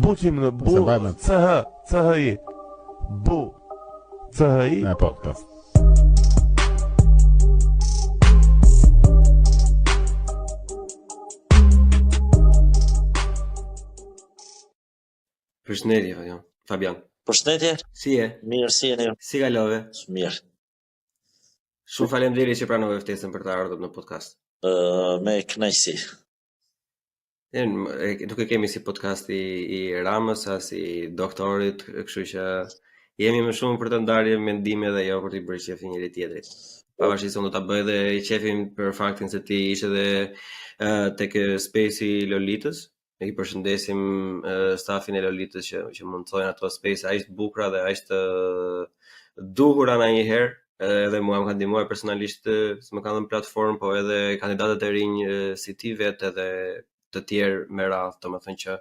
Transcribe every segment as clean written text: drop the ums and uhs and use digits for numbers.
Buqim në bu, CHI. Bu, CHI. Po. Përshëndetje, Fabian. Përshëndetje. Si je? Mirë, si jeni? Si kalove? Mirë. Shumë faleminderit që pranove ftesën për të ardhur në podcast. Me kënaqësi. Nuk e kemi si podcast i Ramës, as i doktorit, kështu që jemi më shumë për të ndarje mendime dhe jo për të bërë qef njëri tjetrit. Pavarësisht se do ta bëj dhe i qefim për faktin se ti ishe dhe tek space i Lolitës. Ne i përshëndesim stafin e Lolitës që mundsojnë ato space aq të bukura dhe aq të duhura ndonjëherë. Edhe mua më ka ndihmuar personalisht se më kanë dhënë platformë, po edhe kandidatët e rinj si ti vetë edhe të tjerë me radhë, domethënë që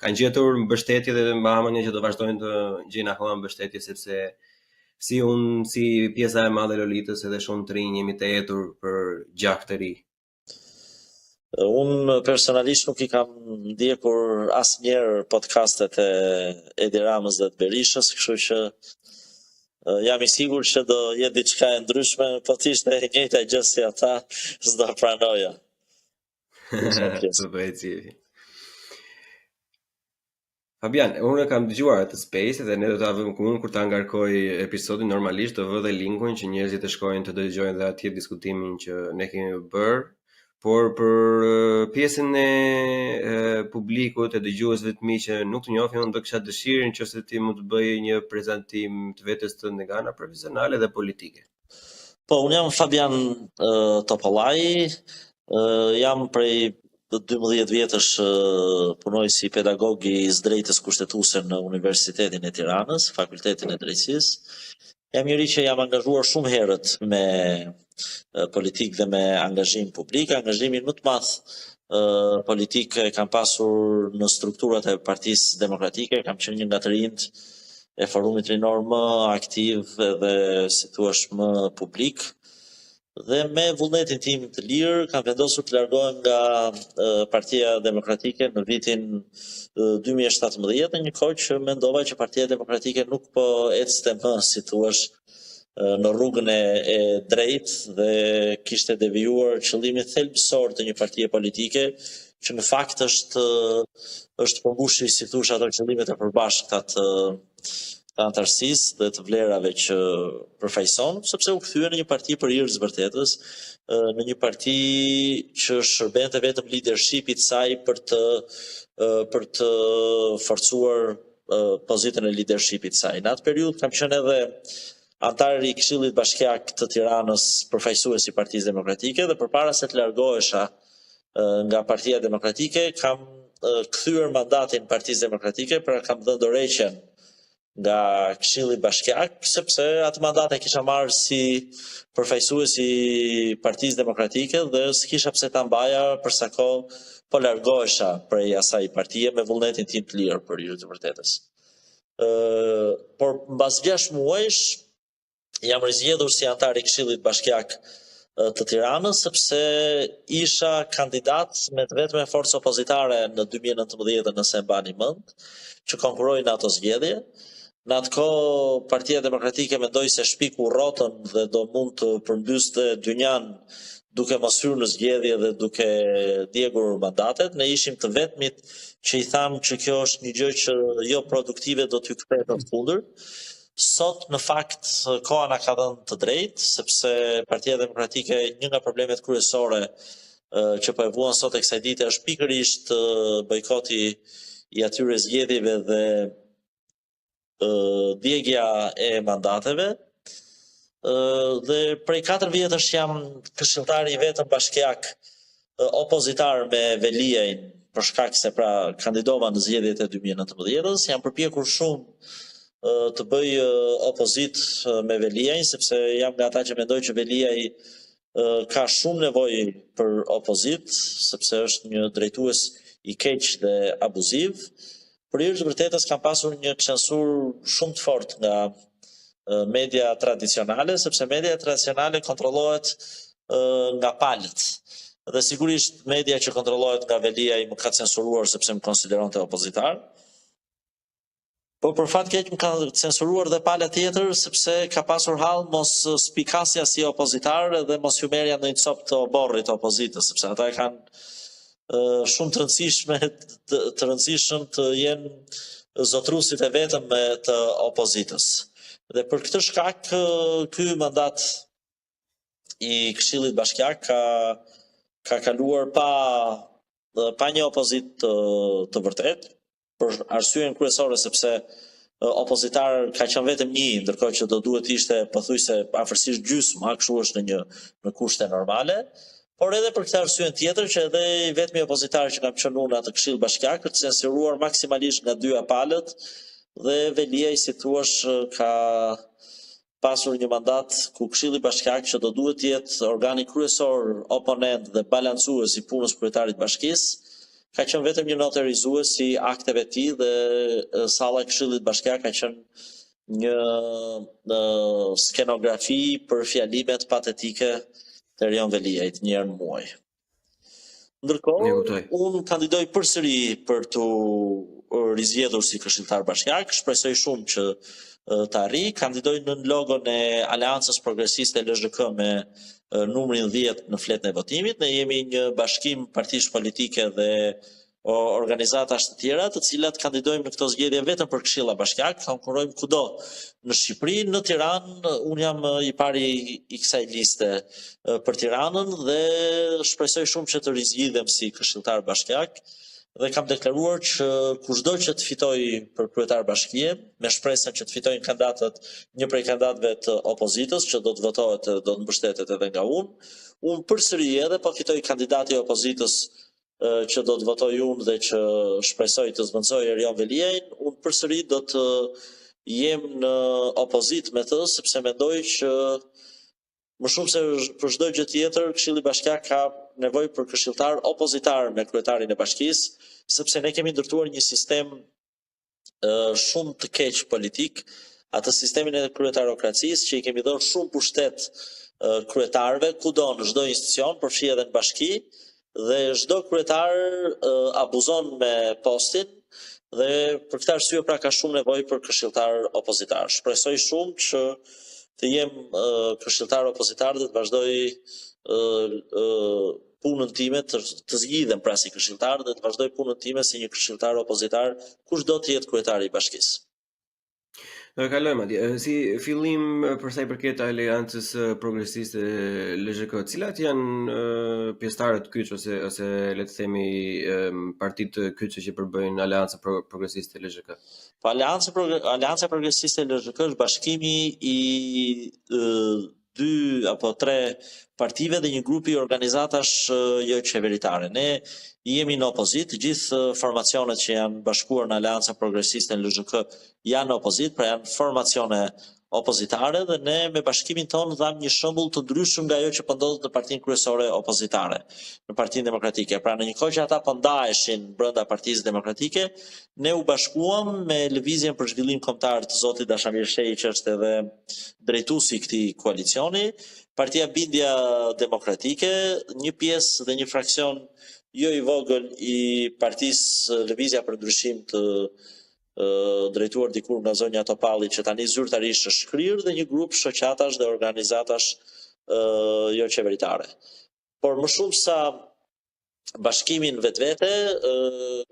kanë gjetur mbështetje dhe mbamën që do vazhdojnë të gjejnë akoma mbështetje sepse si pjesa e madhe e Lolitës edhe shumë të rinj jemi të etur për gjak të ri. Unë personalisht nuk i kam ndjekur asnjëherë podcastet e Edi Ramës dhe të Berishës, kështu që jam i sigurt që do jetë diçka e ndryshme, po të ishte e njëjta gjë si ata, s'do pranoja. Fabian, unë kam dëgjuar atë space dhe ne do ta vëmë unë kur ta ngarkoj episodin normalisht do vë dhe linkun që njerëzit të shkojnë të dëgjojnë dhe atje diskutimin që ne kemi bërë. Por për pjesën e publikut e dëgjuesve të mi që nuk të njohin, unë do kisha dëshirën nëse ti mund të bëje një prezantim të vetes tënde nga ana profesionale dhe politike. Po, unë jam Fabian Topollai, jam prej 12 vjetësh punoj si pedagog i drejtës kushtetuese në Universitetin e Tiranës, Fakultetin e Drejtësisë. Jam njëri që jam angazhuar shumë herët me politik dhe me angazhim publik. Angazhimin më të madh politik e kam pasur në strukturat e Partisë Demokratike, kam qenë një nga të rinjt e forumit rinor më aktiv dhe si thua më publik. Dhe me vullnetin tim të lirë kam vendosur të largohem nga Partia Demokratike në vitin 2017, në një kohë që mendova që Partia Demokratike nuk po ecste më, si thua, në rrugën e drejtë dhe kishte devijuar qëllimin thelbësor të një partie politike që në fakt është përmbushi, si thush, ato qëllimet e përbashkëta të antarësisë dhe të vlerave që përfaqëson, sepse u kthye në një parti për hir të vërtetës, në një parti që shërbente vetëm leadershipit saj për të forcuar pozitën e leadershipit saj. Në atë periudhë kam qenë edhe antar i Këshillit Bashkiak të Tiranës, përfaqësues i Partisë Demokratike, dhe përpara se të largohesha nga Partia Demokratike, kam kthyer mandatin Partisë Demokratike, pra kam dhënë dorëheqjen nga Këshilli Bashkiak, sepse atë mandat e kisha marrë si përfaqësues i Partisë Demokratike dhe s'kisha pse ta mbaja për sa kohë po largohesha prej asaj partie me vullnetin tim të lirë për hir të vërtetës. Por mbas 6 muajsh jam rizgjedhur si antar i Këshillit Bashkiak të Tiranës, sepse isha kandidat me të vetme forcë opozitare në 2019, nëse mbani mend, që konkurroi në ato zgjedhje. Në atë kohë Partia Demokratike mendoi se shpiku rrotën dhe do mund të përmbyste dynjan duke mos hyrë në zgjedhje dhe duke djegur mandatet. Ne ishim të vetmit që i thamë që kjo është një gjë që jo produktive, do t'ju kthehet në kundër. Sot, në fakt, koha na ka dhënë të drejtë, sepse Partia Demokratike, një nga problemet kryesore që po e vuan sot e kësaj dite është pikërisht bojkoti i atyre zgjedhjeve dhe djegja e mandateve. Dhe prej 4 vjetësh jam këshilltar i vetëm bashkiak opozitar me Veliajin, për shkak se pra kandidova në zgjedhjet e 2019-s, jam përpjekur shumë të bëj opozit me Veliajin, sepse jam nga ata që mendoj që Veliaj ka shumë nevojë për opozit, sepse është një drejtues i keq dhe abuziv. Për hir të vërtetës kam pasur një censur shumë të fortë nga media tradicionale, sepse media tradicionale kontrollohet nga palët. Dhe sigurisht media që kontrollohet nga Veliaj më ka censuruar sepse më konsideronte opozitar. Po për fat keq më kanë censuruar dhe pala tjetër sepse ka pasur hall mos spikasja si opozitar dhe mos humerja në një cop të oborrit të opozitës, sepse ata e kanë shumë të rëndësishëm të jenë zotruesit e vetëm të opozitës. Dhe për këtë shkak ky mandat i Këshillit Bashkiak ka kaluar pa një opozit të vërtet, për arsyeën kryesore sepse opozitar ka qenë vetëm një, ndërkohë që do duhet ishte pothuajse afërsisht gjysmë, kështu është në kushte normale, por edhe për këtë arsyeën tjetër që edhe i vetmi opozitar që kam qenë unë atë Këshill Bashkiak është censuruar maksimalisht nga dy palët dhe Velia, si thuash, ka pasur një mandat ku Këshilli Bashkiak, që do duhet të jetë organi kryesor, oponent dhe balancues i punës kryetarit bashkisë, ka qenë vetëm një notarizues si akteve të tij dhe salla e Këshillit Bashkiak ka qenë një skenografi për fjalimet patetike të Erion Veliajt një herë në muaj. Ndërkohë, unë kandidoj përsëri për të rizgjedhur si këshilltar bashkiak, shpresoj shumë që të arrijë, kandidoj në logon e Aleancës Progresiste LZK me numrin 10 në fletën e votimit. Ne jemi një bashkim partish politike dhe organizatash të tjera, të cilat kandidojmë në këto zgjedhje vetëm për Këshilla Bashkiak, konkurrojmë kudo në Shqipëri, në Tiranë, unë jam i pari i kësaj liste për Tiranën dhe shpresoj shumë që të rizgjidhem si këshilltar bashkiak dhe kam deklaruar që kushdo që të fitoj për kryetar bashkie, me shpresën që të fitojnë kandidatët, një prej kandidatëve të opozitës, që do të votohet, do të mbështetet edhe nga unë përsëri edhe po fitoj kandidati i opozitës që do të votoj unë dhe që shpresoj të zvendësoj Erion Veliajin, unë përsëri do të jem në opozit me të, sepse mendoj që më shumë se për çdo gjë tjetër, Këshilli Bashkiak ka nevojë për këshilltar opozitar me kryetarin e bashkisë, sepse ne kemi ndërtuar një sistem shumë të keq politik, atë sistemin e kryetarokracisë që i kemi dhënë shumë pushtet kryetarëve kudo në çdo institucion, përfshi edhe në bashki, dhe çdo kryetar abuzon me postin dhe për këtë arsye pra ka shumë nevojë për këshilltar opozitar. Shpresoj shumë që të jem këshilltar opozitar dhe të vazhdoj punën time, të zgjidhem pra si këshilltar dhe të vazhdoj punën time si një këshilltar opozitar kushdo të jetë kryetari i bashkisë. Kalojmë atje. Si fillim për sa i përket Aleancës Progresiste LZK, cilat janë pjesëtarët kyç ose le të themi partitë kyçe që përbëjnë Aleancën Progresiste LZK? Po Aleanca Progresiste LZK është bashkimi i 2 apo 3 partive dhe një grupi organizatash jo qeveritare. Ne jemi në opozit, gjithë formacionet që janë bashkuar në Aleanca Progresiste në LZK janë në opozit, pra janë formacione opozitare dhe ne me bashkimin tonë dham një shembull të ndryshëm nga ajo që po ndodhet në partinë kryesore opozitare, në Partinë Demokratike. Pra në një kohë që ata po ndaheshin brenda Partisë Demokratike, ne u bashkuam me Lëvizjen për Zhvillim Kombëtar të zotit Dashamir Shehi, që është edhe drejtuesi i këtij koalicioni, Partia Bindja Demokratike, një pjesë dhe një fraksion jo i vogël i Partisë Lëvizja për Ndryshim të drejtuar dikur nga zonja Topalli, që tani zyrtarisht është shkrirë, dhe një grup shoqatash dhe organizatash jo qeveritare. Por më shumë sa bashkimin vetvete,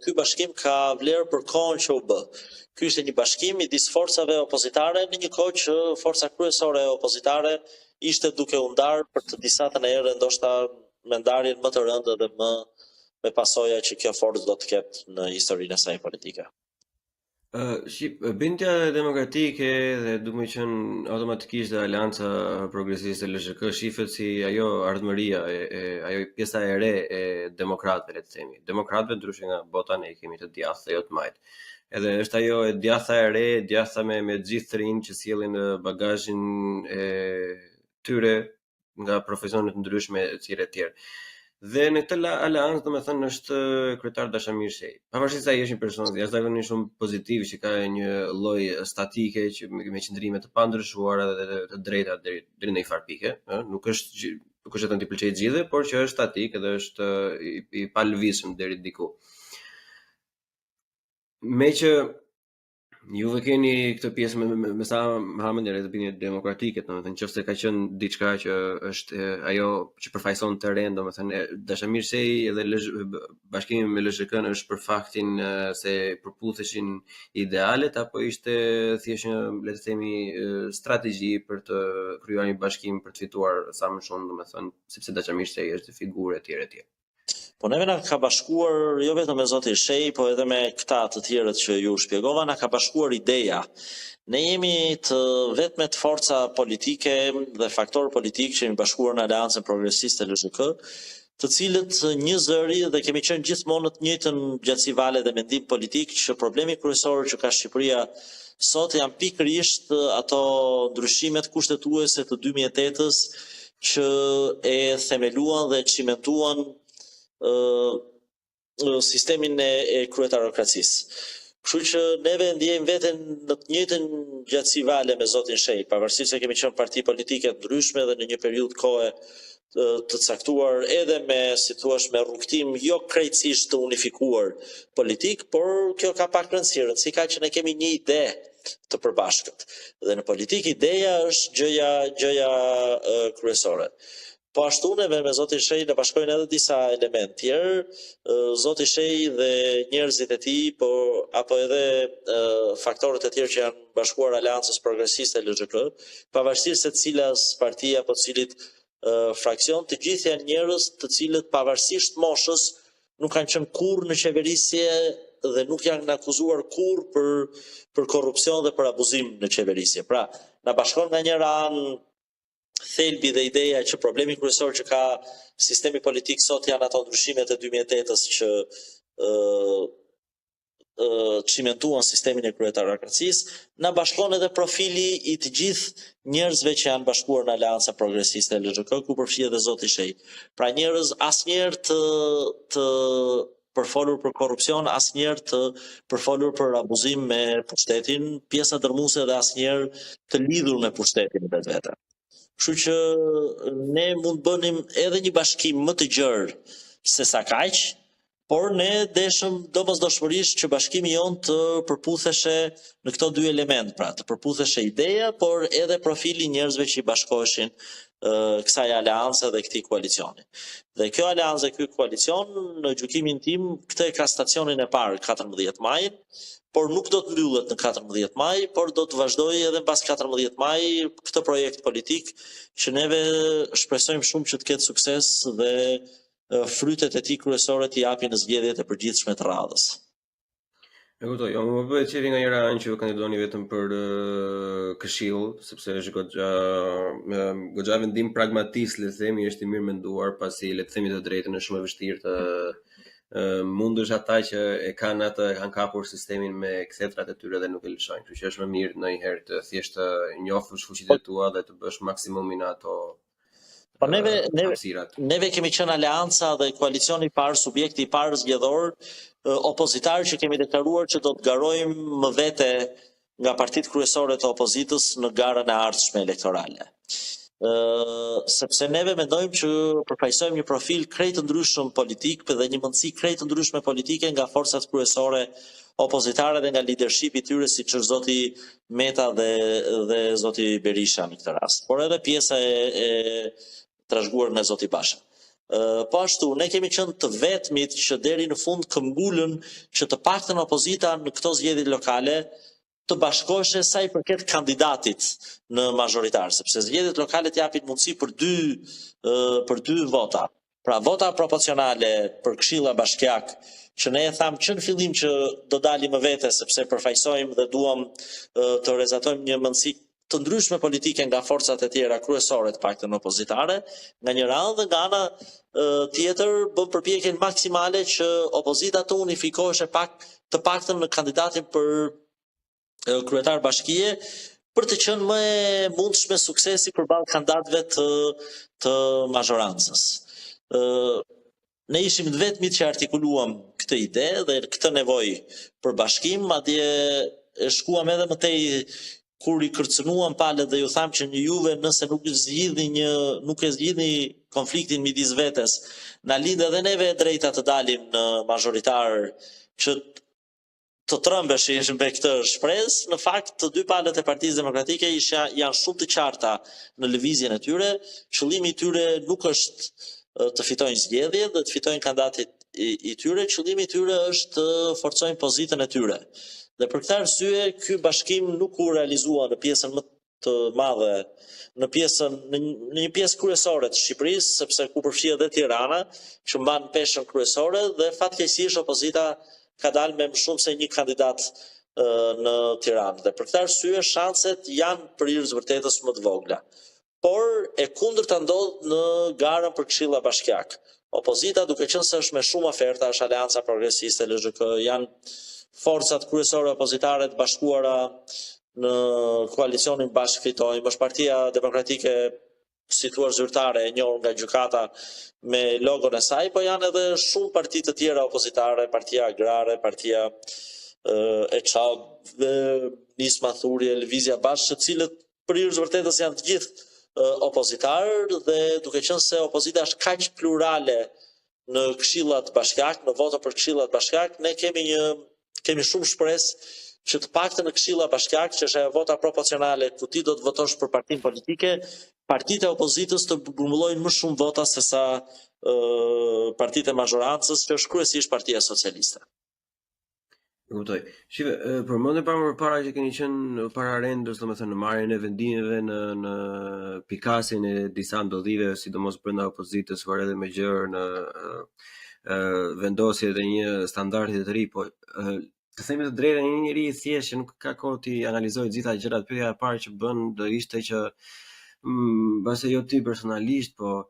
ky bashkim ka vlerë për kohën që u bë. Ky ishte një bashkim midis forcave opozitare në një kohë që forca kryesore opozitare ishte duke u ndarë për të disa të herë, ndoshta me ndarjen më të rëndë dhe me pasoja që kjo forcë do të ketë në historinë e saj politike. Bindja Demokratike dhe duke qenë automatikisht dhe Aleanca Progresiste LZK shifet si ajo ardhmëria, ajo pjesa e re e demokratëve, le të themi. Demokratëve ndryshe nga bota ne kemi të djathtë dhe jo të majtë. Edhe është ajo e djathta e re, djathta me gjithë të rinj që sjellin bagazhin e tyre nga profesionet ndryshme e tjerë. Dhe në këtë aleancë, domethënë, është kryetar Dashamir Shehi. Pavarësisht se ai është një person jashtëzakonisht shumë pozitiv, që ka një lloj statike që me qëndrime të pandryshuara dhe të drejta deri në një farë pike, nuk është të t'i pëlqejë gjithë, por që është statik dhe është i palëvizshëm deri diku. Me që Juve keni këtë pjesë me sa Muhamedi edhe opinion demokratike, domethënë nëse ka qenë diçka që është ajo që përfaqëson terren, domethënë dashamirësej edhe bashkimi me LSHK-n është për faktin se përputheshin idealet apo ishte thjesht një, le të themi, strategji për të krijuar një bashkim për të fituar sa më shumë, domethënë sepse dashamirësej është figurë etj etj. Po neve na ka bashkuar jo vetëm me zotin Shej, po edhe me këta të tjerët që ju shpjegova, na ka bashkuar ideja. Ne jemi të vetmet forca politike dhe faktor politik që jemi bashkuar në Aleancën Progresiste LSHK, të cilët një zëri dhe kemi qenë gjithmonë të njëjtën gjatësi vale dhe mendim politik që problemi kryesor që ka Shqipëria sot janë pikërisht ato ndryshimet kushtetuese të 2008-s që e themeluan dhe cimentuan sistemin e kryetarokracisë. Kështu që neve ndjejmë veten në të njëjtën gjatësi vale me zotin Shej, pavarësisht se kemi qenë parti politike të ndryshme dhe në një periudhë kohe të caktuar edhe me, si thua, me rrugtim jo krejtësisht të unifikuar politik, por kjo ka pak rëndësi. Rëndësi ka që ne kemi një ide të përbashkët. Dhe në politik ideja është gjëja kryesore. Po ashtu neve me zotin Shej në bashkojnë edhe disa element tjerë, zoti Shej dhe njerëzit e tij, po apo edhe faktorët e tjerë që janë bashkuar Aleancës Progresiste LSHK, pavarësisht se cilas parti apo cilit fraksion, të gjithë janë njerëz të cilët pavarësisht moshës nuk kanë qenë kurrë në qeverisje dhe nuk janë akuzuar kurrë për korrupsion dhe për abuzim në qeverisje. Pra, na bashkon nga njëra anë thelbi dhe ideja që problemi kryesor që ka sistemi politik sot janë ato ndryshimet e 2008-s që cimentuan sistemin e kryetarokracisë, na bashkon edhe profili i të gjithë njerëzve që janë bashkuar në Aleanca Progresiste LSHK, ku përfshihet edhe zoti Shej. Pra njerëz asnjëherë të përfolur për korrupsion, asnjëherë të përfolur për abuzim me pushtetin, pjesa dërmuese dhe asnjëherë të lidhur me pushtetin vetvete. Kështu që ne mund bënim edhe një bashkim më të gjerë se sa kaq, por ne deshëm domosdoshmërisht që bashkimi jon të përputheshe në këto dy element, pra të përputheshe ideja, por edhe profili njerëzve që i bashkoheshin kësaj aleance dhe këtij koalicioni. Dhe kjo aleancë dhe ky koalicion, në gjykimin tim, këtë ka stacionin e parë 14 maj, por nuk do të mbyllet në 14 maj, por do të vazhdojë edhe pas 14 maj këtë projekt politik që neve shpresojmë shumë që të ketë sukses dhe frytet e tij kryesore t'i japin në zgjedhjet e përgjithshme të radhës. E kuptoj, më bëhet qefi nga njëra anë që ju kandidoni vetëm për këshill, sepse është goxha vendim pragmatist, le të themi, është i mirë menduar, pasi le të themi të drejtën është shumë e vështirë të mundesh ata që kanë kapur sistemin me kthetrat e tyre dhe nuk e lëshojnë. Kështu që është më mirë ndonjëherë të thjesht njofësh fuqitë tua dhe të bësh maksimumin ato. Po neve kemi qenë aleanca dhe koalicioni i parë, subjekti i parë zgjedhor, opozitar që kemi deklaruar që do të garojmë më vete nga partitë kryesore të opozitës në garën e ardhshme elektorale. Sepse neve mendojmë që përfaqësojmë një profil krejt të ndryshëm politik dhe një mundësi krejt të ndryshme politike nga forcat kryesore opozitare dhe nga leadershipi i tyre, siç është zoti Meta dhe zoti Berisha në këtë rast, por edhe pjesa e trashëguar nga zoti Basha. Po ashtu, ne kemi qenë të vetmit që deri në fund këmbgulën që të paktën opozita në këto zgjedhje lokale të bashkoheshe sa i përket kandidatit në mazhoritar, sepse zgjedhjet lokale japin mundësi për dy vota. Pra vota proporcionale për këshilla bashkiak, që ne e tham që në fillim që do dalim më vete sepse përfaqësojmë dhe duam të realizotojmë një mundësi të ndryshme politike nga forcat e tjera kryesore të paktën opozitare, nga një anë dhe nga ana tjetër bën përpjekjen maksimale që opozita të unifikoheshe të paktën në kandidatin për kryetar bashkie, për të qenë më e mundshme suksesi përballë kandidatëve të mazhorancës. Ne ishim të vetmit që artikuluam këtë ide dhe këtë nevojë për bashkim, madje e shkuam edhe më tej kur i kërcënuam palët dhe ju tham që një juve nëse nuk e zgjidhni konfliktin midis vetes, na lind edhe neve e drejta të dalim në mazhoritar që të trëmbeshin me këtë shpresë, në fakt të dy palët e Partisë Demokratike janë shumë të qarta në lëvizjen e tyre. Qëllimi i tyre nuk është të fitojnë zgjedhje dhe të fitojnë kandidatit i tyre, qëllimi i tyre është të forcojnë pozitën e tyre. Dhe për këtë arsye, ky bashkim nuk u realizua në pjesën më të madhe, në një pjesë kryesore të Shqipërisë, sepse ku përfshihet edhe Tirana, që mban peshën kryesore dhe fatkeqësisht opozita ka dalë me më shumë se një kandidat në Tiranë. Dhe për këtë arsye shanset janë për hir të vërtetës më të vogla. Por e kundërta ndodh në garën për Këshilla Bashkiake. Opozita, duke qenë se është me shumë oferta, është Aleanca Progresiste, LXK, janë forcat kryesore opozitare të bashkuara në koalicionin Bashkë Fitojmë, është Partia Demokratike situar zyrtare e njohur nga gjykata me logon e saj, po janë edhe shumë parti të tjera opozitare, Partia Agrare, Partia e Çad, Nisma Thurje, Lëvizja Bashkë, të cilët për hir të vërtetës janë të gjithë opozitarë dhe duke qenë se opozita është kaq plurale në këshillat bashkiake, në vota për këshillat bashkiake, ne kemi shumë shpresë që të paktën në këshilla bashkiake, që është ajo vota proporcionale, ku ti do të votosh për partinë politike, partitë e opozitës të grumbullojnë më shumë vota se sa partitë e majorancës, që është kryesisht Partia Socialiste. Kuptoj. Shive, përmendë pa më parë që keni qenë para rendës, domethënë në marrjen e vendimeve, në pikasin e disa ndodhive, sidomos brenda opozitës, por edhe me gjërë në vendosje dhe një standardi të ri, po të themi të drejtën, një njeri i thjeshtë që nuk ka kohë të analizojë gjitha gjërat, pyetja e parë që bën do ishte që mbase jo ti personalisht, po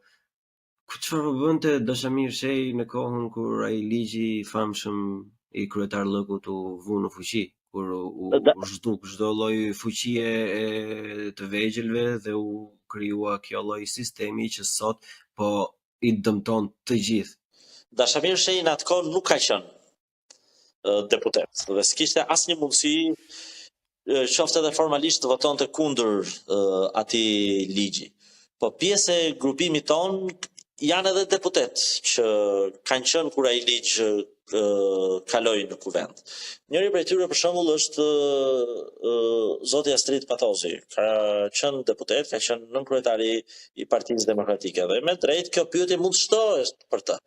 çfarë bënte Dashamir Shej në kohën kur ai ligji i famshëm i kryetar Lëkut u vu në fuqi, kur u zhduk çdo lloj fuqie të vegjelve dhe u krijua kjo lloj sistemi që sot po i dëmton të gjithë. Dashamir Shej në atë kohë nuk ka qenë deputet dhe s'kishte asnjë mundësi qoftë edhe formalisht të votonte kundër atij ligji. Po pjesë e grupimit ton janë edhe deputet që kanë qenë kur ai ligj kaloi në kuvend. Njëri prej tyre për shembull është zoti Astrid Patozi, ka qenë deputet, ka qenë nënkryetari i Partisë Demokratike dhe me drejt kjo pyetje mund të shtohet për të.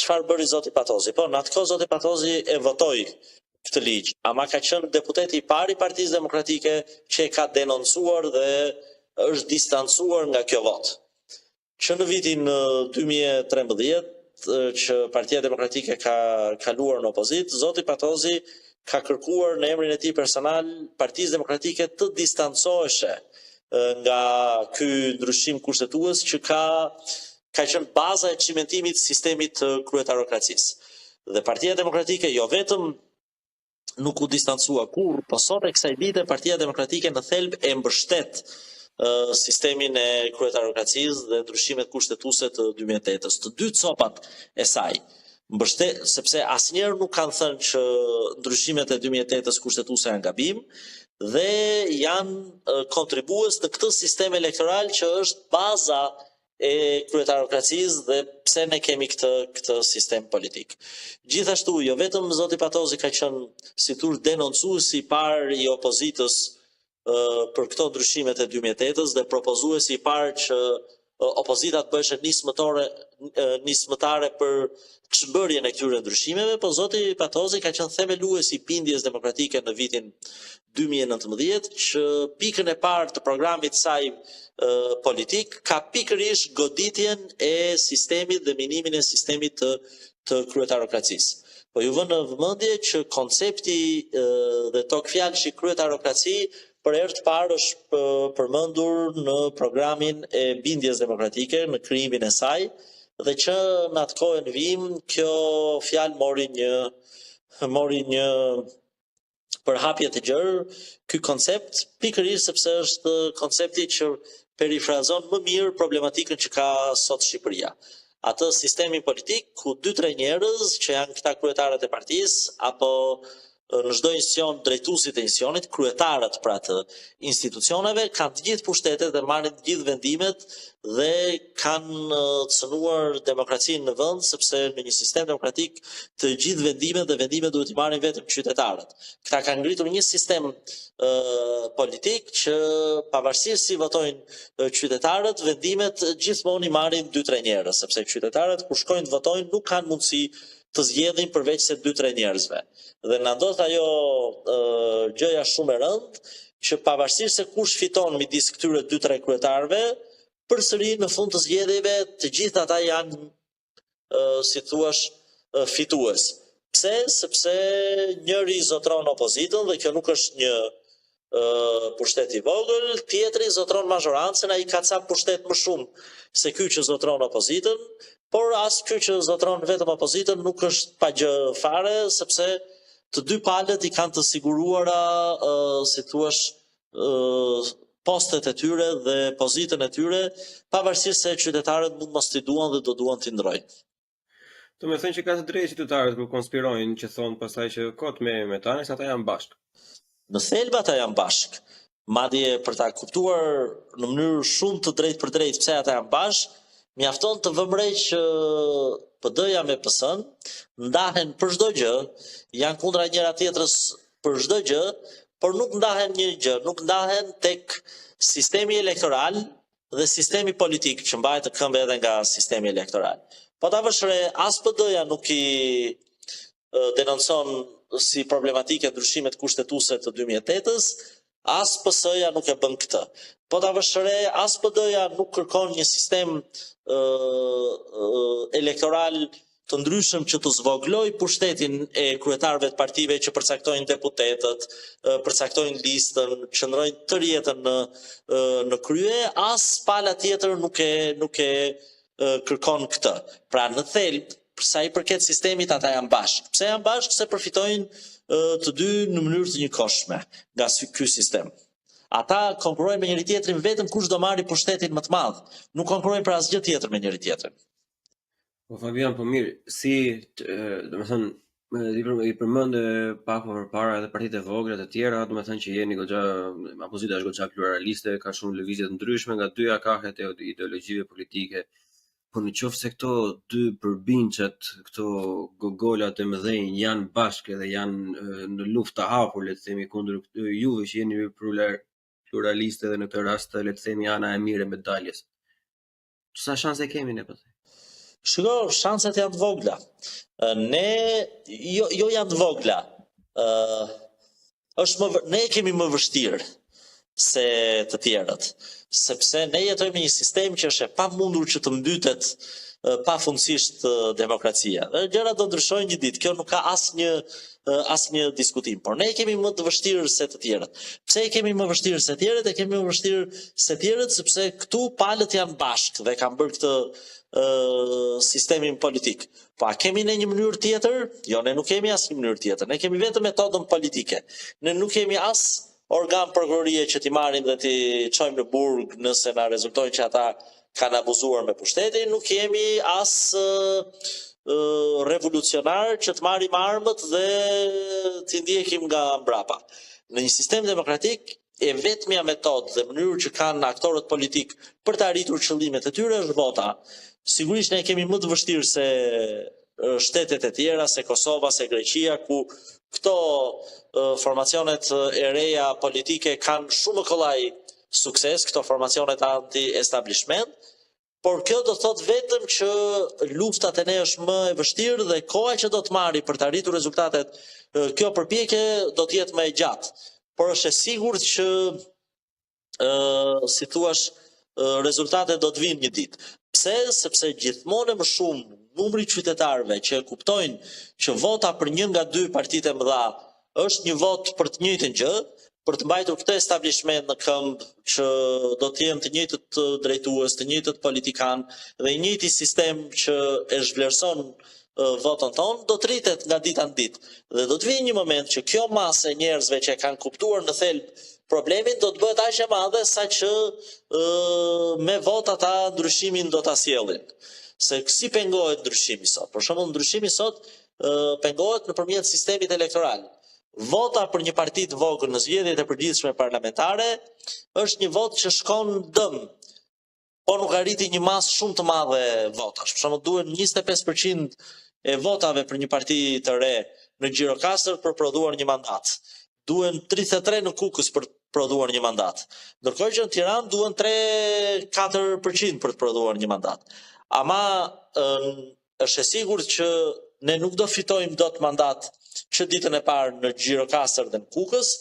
Çfarë bëri zoti Patozi? Po në atë kohë zoti Patozi e votoi këtë ligj, ama ka qenë deputeti i parë i Partisë Demokratike që e ka denoncuar dhe është distancuar nga kjo votë. Që në vitin 2013 që Partia Demokratike ka kaluar në opozit, zoti Patozi ka kërkuar në emrin e tij personal Partisë Demokratike të distancoheshe nga ky ndryshim kushtetues që ka qenë baza e çimentimit të sistemit të kryetarokracisë. Dhe Partia Demokratike jo vetëm nuk u distancua kurrë, po sot e kësaj dite Partia Demokratike në thelb e mbështet sistemin e kryetarokracisë dhe ndryshimet kushtetuese të 2008-s. Të dy copat e saj mbështet, sepse asnjëherë nuk kanë thënë që ndryshimet e 2008-s kushtetuese janë gabim dhe janë kontribues në këtë sistem elektoral që është baza e kryetarokracisë dhe pse ne kemi këtë sistem politik. Gjithashtu, jo vetëm zoti Patozi ka qenë si thur denoncuesi i parë i opozitës për këto ndryshimet e 2008-s dhe propozuesi i parë që opozita të bëhej nismëtare për çmbërjen e këtyre ndryshimeve, po zoti Patozi ka qenë themeluesi i bindjes demokratike në vitin 2019 që pikën e parë të programit saj politik ka pikërisht goditjen e sistemit dhe minimin e sistemit të kryetarokracisë. Po ju vënë në vëmendje që koncepti dhe tokfjalëshi kryetarokraci për herë të parë është përmendur në programin e bindjes demokratike, në krijimin e saj, dhe që në atë kohë në vim kjo fjalë mori një përhapje të gjerë, ky koncept pikërisht sepse është koncepti që perifrazon më mirë problematikën që ka sot Shqipëria. Atë sistemin politik ku 2-3 njerëz që janë këta kryetarët e partisë apo në çdo institucion drejtuesit e institucionit, kryetarët pra të institucioneve kanë të gjithë pushtetet dhe marrin të gjithë vendimet dhe kanë cënuar demokracinë në vend, sepse në një sistem demokratik të gjithë vendimet dhe vendimet duhet i marrin vetëm qytetarët. Këta kanë ngritur një sistem politik që pavarësisht si votojnë qytetarët, vendimet gjithmonë i marrin 2-3 njerëz, sepse qytetarët kur shkojnë të votojnë nuk kanë mundësi të zgjedhin përveç se 2-3 njerëzve. Dhe na ndodh ajo gjëja shumë e rëndë që pavarësisht se kush fiton midis këtyre 2-3 kryetarëve, përsëri në fund të zgjedhjeve të gjithë ata janë si thuash fitues. Pse? Sepse njëri zotron opozitën dhe kjo nuk është një pushtet i vogël, tjetri zotron mazhorancën, ai ka ca pushtet më shumë se ky që zotron opozitën, por as ky që zotron vetëm opozitën nuk është pa gjë fare, sepse të dy palët i kanë të siguruara, si thuash, postet e tyre dhe pozitën e tyre, pavarësisht se qytetarët mund mos t'i duan dhe do duan t'i ndrojnë. Do me thënë që ka të drejtë qytetarët kur konspirojnë që thonë pastaj që kot me ta, se ata janë bashkë. Në thelb ata janë bashkë. Madje për ta kuptuar në mënyrë shumë të drejtë për drejtë pse ata janë bashkë, mjafton të vëmrej që PD-ja me PS-n ndahen për çdo gjë, janë kundra njëra tjetrës për çdo gjë, por nuk ndahen një gjë, nuk ndahen tek sistemi elektoral dhe sistemi politik që mbahet të këmbë edhe nga sistemi elektoral. Po ta vësh re, as PD-ja nuk i denoncon si problematike ndryshimet kushtetuese të 2008-s, as PS-ja nuk e bën këtë. Po ta vësh re, as PD-ja nuk kërkon një sistem elektoral të ndryshëm që të zvogëloj pushtetin e kryetarëve të partive që përcaktojnë deputetët, përcaktojnë listën, qëndrojnë tërë jetën në krye, as pala tjetër nuk e kërkon këtë. Pra në thelb, për sa i përket sistemit, ata janë bashkë. Pse janë bashkë? Se përfitojnë të dy në mënyrë të njëkohshme nga ky sistem. Ata konkurrojnë me njëri tjetrin vetëm kush do marrë pushtetin më të madh, nuk konkurrojnë për asgjë tjetër me njëri tjetrin. Po Fabian, po mirë, si, domethënë, i përmend pak më përpara edhe partitë e vogla të tjera, domethënë që jeni goxha, opozita është goxha pluraliste, ka shumë lëvizje të ndryshme nga dy akahet e ideologjive politike. Po në qoftë se këto dy përbinçet, këto gogolat e mëdhenj janë bashkë dhe janë në luftë të hapur, le të themi, kundër juve që jeni pluraliste dhe në këtë rast, le të themi, ana e mirë e medaljes. Sa shanse kemi ne po? Shiko, shanset janë të vogla. Jo janë të vogla. Ne kemi më vështirë se të tjerët, sepse ne jetojmë në një sistem që është e pamundur që të mbytet pafundësisht demokracia. Gjërat do ndryshojnë një ditë, kjo nuk ka asnjë diskutim, por ne kemi më të vështirë se të tjerët. Pse kemi më vështirë se të tjerët? Kemi më vështirë se të tjerët sepse këtu palët janë bashkë dhe kanë bërë këtë sistemin politik. Po a kemi ne një mënyrë tjetër? Jo, ne nuk kemi asnjë mënyrë tjetër. Ne kemi vetëm metodën politike. Ne nuk kemi as organ prokurorie që t'i marrim dhe t'i çojmë në burg nëse na rezultojnë që ata kanë abuzuar me pushtetin, nuk kemi as revolucionar që të marrim armët dhe t'i ndjekim nga mbrapa. Në një sistem demokratik, e vetmja metodë dhe mënyrë që kanë aktorët politik për të arritur qëllimet e tyre është vota. Sigurisht ne kemi më të vështirë se shtetet e tjera, se Kosova, se Greqia, ku këto formacionet e reja politike kanë shumë kollaj sukses, këto formacionet anti-establishment, por kjo do thot vetëm që luftat e ne është më e vështirë dhe koha që do të marri për të arritur rezultatet, kjo përpjekje do të jetë më e gjatë. Por është e sigurt që, si thuash, rezultatet do të vinë një ditë. Pse? Sepse gjithmonë më shumë numri qytetarëve që kuptojnë që vota për një nga dy partitë e mëdha është një vot për të njëjtën gjë, për të mbajtur këtë establishment në këmbë që do të jenë të njëjtët drejtues, të njëjtët politikan dhe i njëjti sistem që e zhvlerëson votën tonë, do të rritet nga dita në ditë. Dhe do të vijë një moment që kjo masë e njerëzve që kanë kuptuar në thelb problemin do të bëhet aq e madhe sa që me vot ata ndryshimin do ta sjellin. Se si pengohet ndryshimi sot? Për shembull, ndryshimi sot pengohet nëpërmjet sistemit elektoral. vota për një parti të vogël në zgjedhjet e përgjithshme parlamentare është një votë që shkon dëm, po nuk arriti një masë shumë të madhe votash. Për shembull, duhen 25% e votave për një parti të re në Gjirokastër për prodhuar një mandat. Duhen 33 në Kukës për prodhuar një mandat. Ndërkohë që në Tiranë duhen 3-4% për të prodhuar një mandat. Ama është e sigurt që ne nuk do fitojmë dot mandat që ditën e parë në Gjirokastër dhe në Kukës,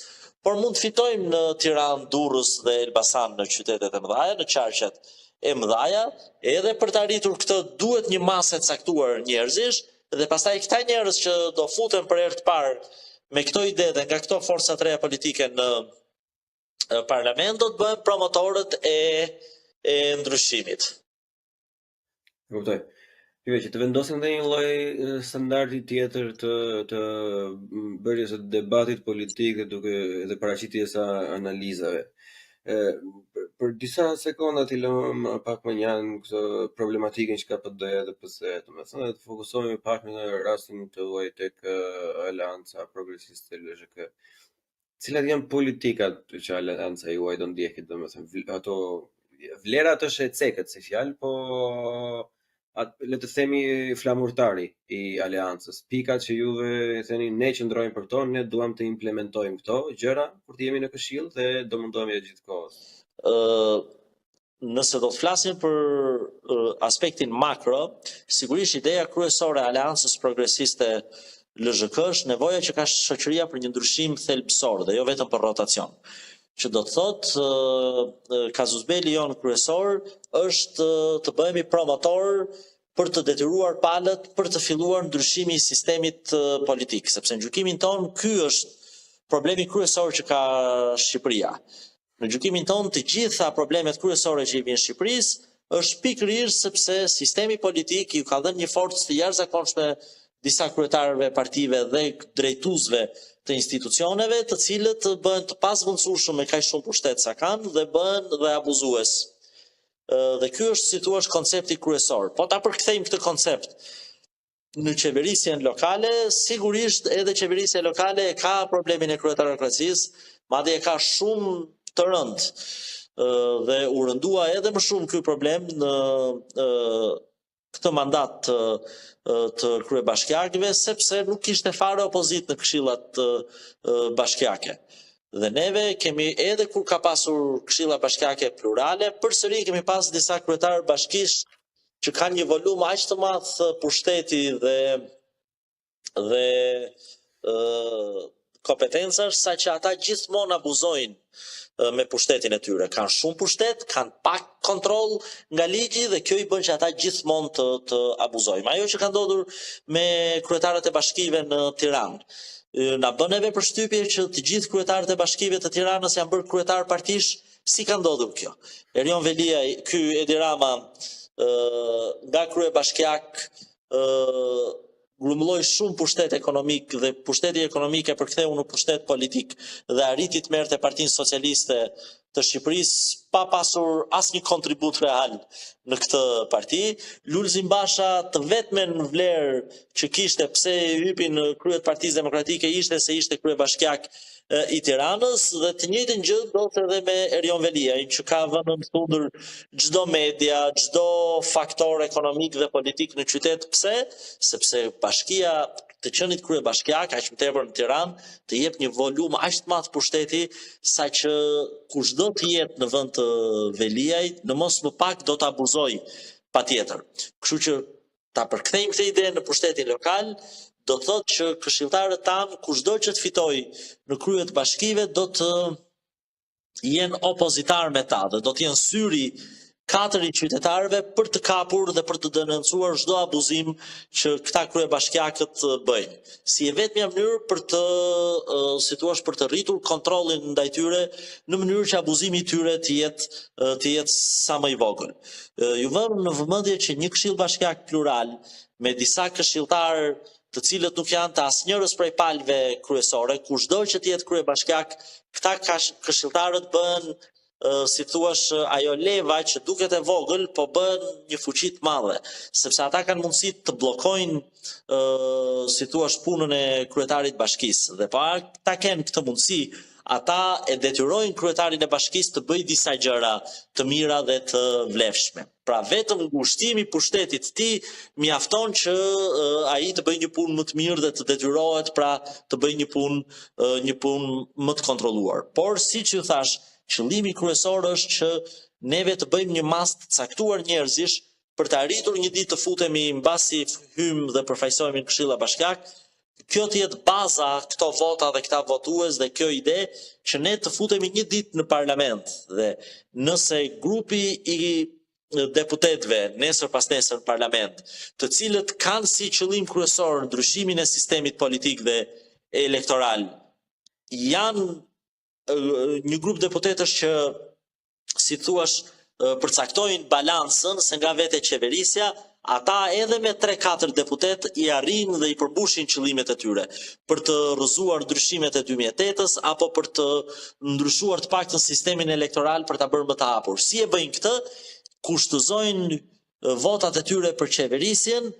por mund të fitojmë në Tiranë, Durrës dhe Elbasan, në qytetet e mëdha, në qarqet e mëdha, edhe për të arritur këtë duhet një masë e caktuar njerëzish, dhe pastaj këta njerëz që do futen për herë të parë me këto ide dhe nga këto forca të reja politike në parlament do të bëhen promotorët e ndryshimit. Kuptoj. Pyetja që të vendosen edhe një lloj standardi tjetër të bërjes së debatit politik dhe duke edhe paraqitjes së analizave. Për disa sekonda të lëm pak më janë këtë problematikën që ka PD dhe PC, domethënë të fokusohemi pak në rastin të huaj tek Aleanca Progresiste LZK. Cilat janë politikat që Aleanca juaj do ndjekë, domethënë ato vlerat është e cekët si fjalë, po le të themi flamurtari i Aleancës. Pikat që juve theni ne qëndrojmë për to, ne duam të implementojmë këto gjëra kur të jemi në Këshill dhe do mundohemi gjithkohës. Nëse do të flasim për aspektin makro, sigurisht ideja kryesore e Aleancës Progresiste LZK është nevoja që ka shoqëria për një ndryshim thelbësor dhe jo vetëm për rotacion. Që do të thotë casus belli jon kryesor është të bëhemi promotor për të detyruar palët për të filluar ndryshimi i sistemit politik, sepse në gjykimin ton ky është problemi kryesor që ka Shqipëria. Në gjykimin ton të gjitha problemet kryesore që i vijnë Shqipërisë është pikërisht sepse sistemi politik ju ka dhënë një forcë të jashtëzakonshme disa kryetarëve partive dhe drejtuesve të institucioneve, të cilët bëhen të pasvendësueshëm me kaq shumë pushtet sa kanë dhe bëhen dhe abuzues. Dhe ky është si thua koncepti kryesor. Po ta përkthejmë këtë koncept në qeverisjen lokale, sigurisht edhe qeverisja lokale ka problemin e kryetarokracisë, madje e ka shumë të rëndë. Dhe u rëndua edhe më shumë ky problem në këtë mandat të kryebashkiakëve, sepse nuk kishte fare opozit në këshillat bashkiake. Dhe neve kemi edhe kur ka pasur këshilla bashkiake plurale, përsëri kemi pas disa kryetarë bashkish që kanë një volum aq të madh pushteti dhe kompetencash, saqë ata gjithmonë abuzojnë me pushtetin e tyre. Kanë shumë pushtet, kanë pak kontroll nga ligji dhe kjo i bën që ata gjithmonë të abuzojnë. Ajo që ka ndodhur me kryetarët e bashkive në Tiranë, na bën neve përshtypje që të gjithë kryetarët e bashkive të Tiranës janë bërë kryetar partish. Si ka ndodhur kjo? Erion Velia, ky Edi Rama, nga kryebashkiak grumëlloi shumë pushtet ekonomik dhe pushteti ekonomik e përktheu në pushtet politik dhe arriti të merrte Partinë Socialiste të Shqipërisë pa pasur asnjë kontribut real në këtë parti. Lulzim Basha të vetmen vlerë që kishte pse hypi në krye të Partisë Demokratike ishte se ishte kryebashkiak i Tiranës dhe të njëjtën gjë ndodhte edhe me Erion Velia, që ka vënë në fundër çdo media, çdo faktor ekonomik dhe politik në qytet. Pse? Sepse bashkia të qenit kryebashkiak, aq më tepër në Tiranë, të jep një volum aq të madh pushteti, saqë kushdo të jetë në vend të Veliajt, në mos më pak do të abuzoj patjetër. Kështu që ta përkthejmë këtë ide në pushtetin lokal, do të thotë që këshilltarët tanë, kushdo që të fitoj në krye të bashkive, do të jenë opozitar me ta dhe do të jenë syri 4 i qytetarëve për të kapur dhe për të denoncuar çdo abuzim që këta kryebashkiakët bëjnë. Si e vetmja mënyrë për të për të rritur kontrollin ndaj tyre në mënyrë që abuzimi i tyre të jetë sa më i vogël. Ju vëm në vëmendje që një këshill bashkiak plural me disa këshilltarë të cilët nuk janë të asnjërës prej palëve kryesore, kushdo që të jetë kryebashkiak, këta këshilltarët bëhen si thuash, ajo leva që duket e vogël, po bën një fuqi të madhe, sepse ata kanë mundësi të bllokojnë, si thuash, punën e kryetarit bashkisë. Dhe pa ta kenë këtë mundësi, ata e detyrojnë kryetarin e bashkisë të bëjë disa gjëra të mira dhe të vlefshme. Pra vetëm ngushtimi i pushtetit të tij mjafton që ai të bëjë një punë më të mirë dhe të detyrohet pra të bëjë një punë më të kontrolluar. Por siç ju thash, qëllimi kryesor është që neve të bëjmë një mas të caktuar njerëzish për të arritur një ditë të futemi mbasi hym dhe përfaqësohemi në Këshilla Bashkiake. Kjo të jetë baza, këto vota dhe këta votues dhe kjo ide që ne të futemi një ditë në parlament dhe nëse grupi i deputetëve nesër pas nesër në parlament, të cilët kanë si qëllim kryesor ndryshimin e sistemit politik dhe elektoral, janë një grup deputetësh që, si thuash, përcaktojnë balansën se nga vete qeverisja, ata edhe me 3-4 deputet i arrin dhe i përbushin qëllimet e tyre për të rrëzuar ndryshimet e 2008-s apo për të ndryshuar të paktën sistemin elektoral për ta bërë më të hapur. Si e bëjnë këtë? Kushtëzojnë votat e tyre për qeverisjen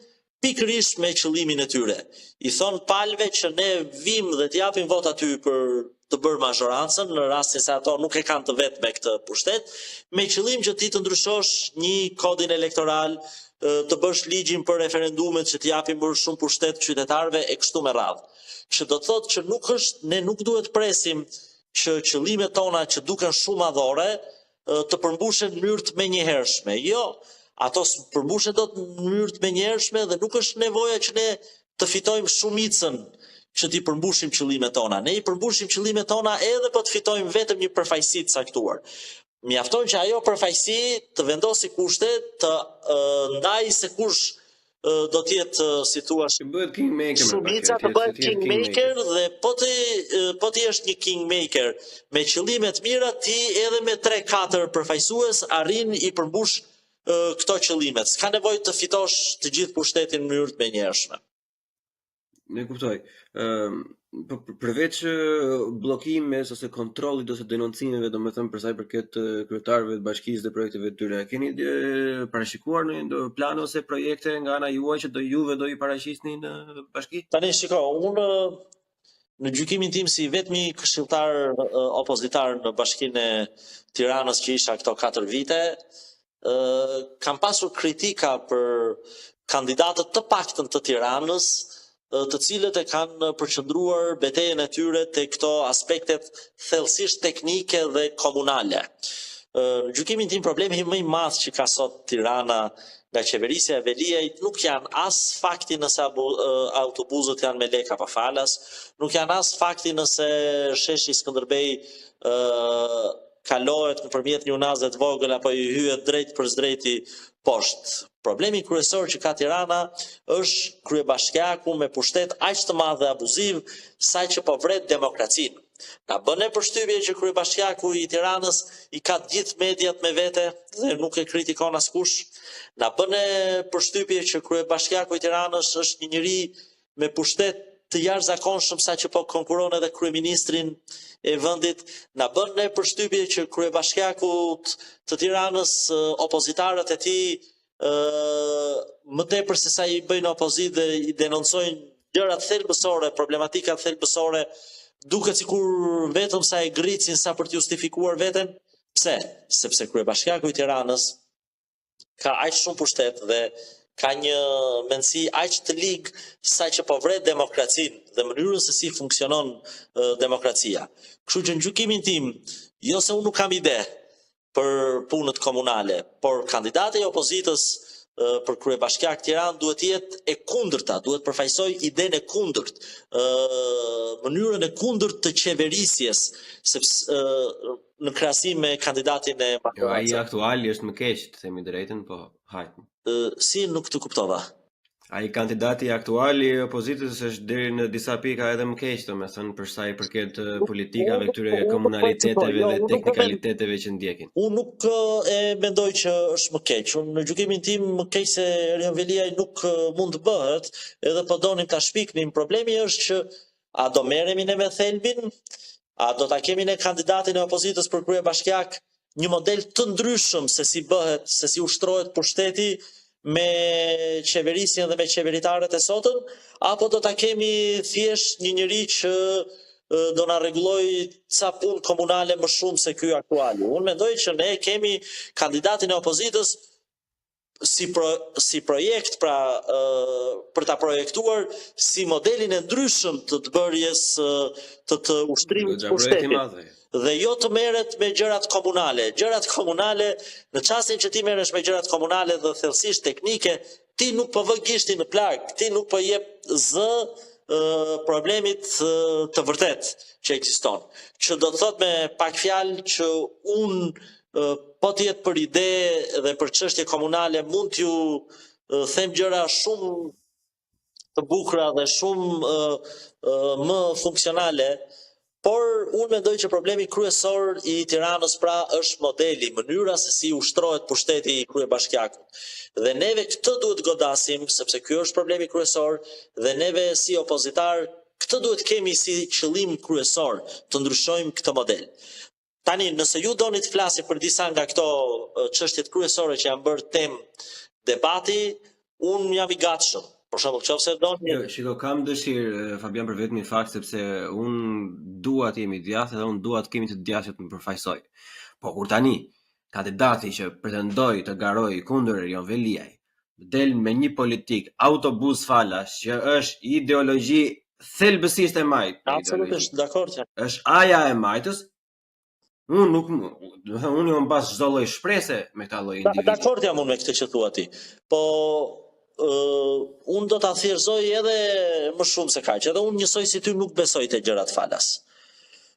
pikërisht me qëllimin e tyre. I thon palëve që ne vim dhe t'japim votat ty për të bërë mazhorancën, në rastin se ato nuk e kanë të vetë me këtë pushtet, me qëllim që ti të ndryshosh një kodin elektoral, të bësh ligjin për referendumet që t'japim për shumë pushtet qytetarëve e kështu me radhë. Që do të thotë që ne nuk duhet presim që qëllimet tona që duken shumë madhore të përmbushen në mënyrë të menjëhershme. Jo, ato përmbushen dot në mënyrë të menjëhershme dhe nuk është nevoja që ne të fitojmë shumicën që t'i përmbushim qëllimet tona. Ne i përmbushim qëllimet tona edhe po të fitojmë vetëm një përfaqësi të caktuar. Mjafton që ajo përfaqësi të vendosi kushte, të ndajë se kush do të jetë, si thua, shumica të bëhet kingmaker dhe po ti është një kingmaker me qëllime të mira, ti edhe me 3-4 përfaqësues arrin i përmbush këto qëllimet. S'ka nevojë të fitosh të gjithë pushtetin në mënyrë të menjëhershme. Ne kuptoj. Përveç bllokimeve ose kontrollit ose denoncimeve, domethënë për sa i përket kryetarëve të bashkisë dhe projekteve të tyre, keni parashikuar në plan ose projekte nga ana juaj që juve do i paraqisni në bashki? Tani shiko, unë në gjykimin tim si vetmi këshilltar opozitar në Bashkinë e Tiranës që isha këto 4 vite, kam pasur kritika për kandidatët të paktën të Tiranës, të cilët e kanë përqendruar betejën e tyre te këto aspektet thellësisht teknike dhe komunale. Në gjykimin tim problemi më i madh që ka sot Tirana nga qeverisja e Veliajt nuk janë as fakti nëse autobusët janë me leka pa falas, nuk janë as fakti nëse sheshi Skënderbej kalohet nëpërmjet një unaze të vogël apo i hyet drejt për drejti poshtë. Problemi kryesor që ka Tirana është kryebashkiaku me pushtet aq të madh dhe abuziv saqë po vret demokracinë. Na bën e përshtypje që kryebashkiaku i Tiranës i ka të gjithë mediat me vete dhe nuk e kritikon askush. Na bën e përshtypje që kryebashkiaku i Tiranës është një njeri me pushtet të jashtëzakonshëm saqë po konkuron edhe kryeministrin e vendit. Na bën e përshtypje që kryebashkiaku të Tiranës, opozitarët e tij më tepër se sa i bëjnë opozitë dhe i denoncojnë gjërat thelbësore, problematikat thelbësore, duket sikur vetëm sa e gricin sa për të justifikuar veten. Pse? Sepse kryebashkiaku i Tiranës ka aq shumë pushtet dhe ka një mendësi aq të ligë saqë po vret demokracinë dhe mënyrën se si funksionon demokracia. Kështu që në gjykimin tim, jo se unë nuk kam ide për punët komunale, por kandidati i opozitës për kryebashkiak Tiranë duhet të jetë e kundërta, duhet përfaqësoj idenë e kundërt, mënyrën e kundërt të qeverisjes, sepse në krahasim me kandidatin e Jo, ai aktuali është më keq, të themi drejtën, po hajt. Si nuk të kuptova. Ai kandidati aktuali i opozitës është deri në disa pika edhe më keq, domethënë për sa i përket politikave këtyre komunaliteteve dhe teknikaliteteve që ndjekin. Unë nuk e mendoj që është më keq. Unë në gjykimin tim më keq se Erion Veliaj nuk mund të bëhet, edhe po donim ta shpiknim. Problemi është që a do merremi ne me thelbin, a do ta kemi ne kandidatin e opozitës për kryebashkiak një model të ndryshëm se si ushtrohet pushteti me qeverisjen dhe me qeveritarët e sotëm, apo do ta kemi thjesht një njeri që do na rregulloj ca punë komunale më shumë se ky aktuali. Unë mendoj që ne kemi kandidatin e opozitës si projekt, pra për ta projektuar si modelin e ndryshëm të bërjes të ushtrimit të pushtetit. Dhe jo të merret me gjërat komunale. Gjërat komunale, në çastin që ti merresh me gjërat komunale dhe thellësisht teknike, ti nuk po vë gishtin në plagë, ti nuk po jep zë problemit të vërtet që ekziston. Që do të thot me pak fjalë që unë po të jetë për ide dhe për çështje komunale mund t'ju them gjëra shumë të bukura dhe shumë më funksionale, por unë mendoj që problemi kryesor i Tiranës pra është modeli, mënyra se si ushtrohet pushteti i kryebashkiakut. Dhe neve këtë duhet godasim, sepse ky është problemi kryesor, dhe neve si opozitar këtë duhet kemi si qëllim kryesor, të ndryshojmë këtë model. Tani, nëse ju doni të flasni për disa nga këto çështjet kryesore që janë bërë temë debati, unë jam i gatshëm. Për shembull, nëse doni. Shiko, kam dëshirë, Fabian, për vetëm një fakt, sepse unë dua të jemi djathtë dhe unë dua të kemi të djathtët më përfaqësoj. Po kur tani kandidati që pretendoi të garojë kundër Erion Veliaj del me një politik autobus falas që është ideologji thelbësisht e majt. Absolutisht dakord. Është aja e majtës. Unë jam pas çdo lloj shprese me këtë lloj individu. Dakord jam unë me këtë që thua ti. Po unë do ta thjeshtësoj edhe më shumë se kaq. Edhe unë njësoj si ty nuk besoj te gjërat falas.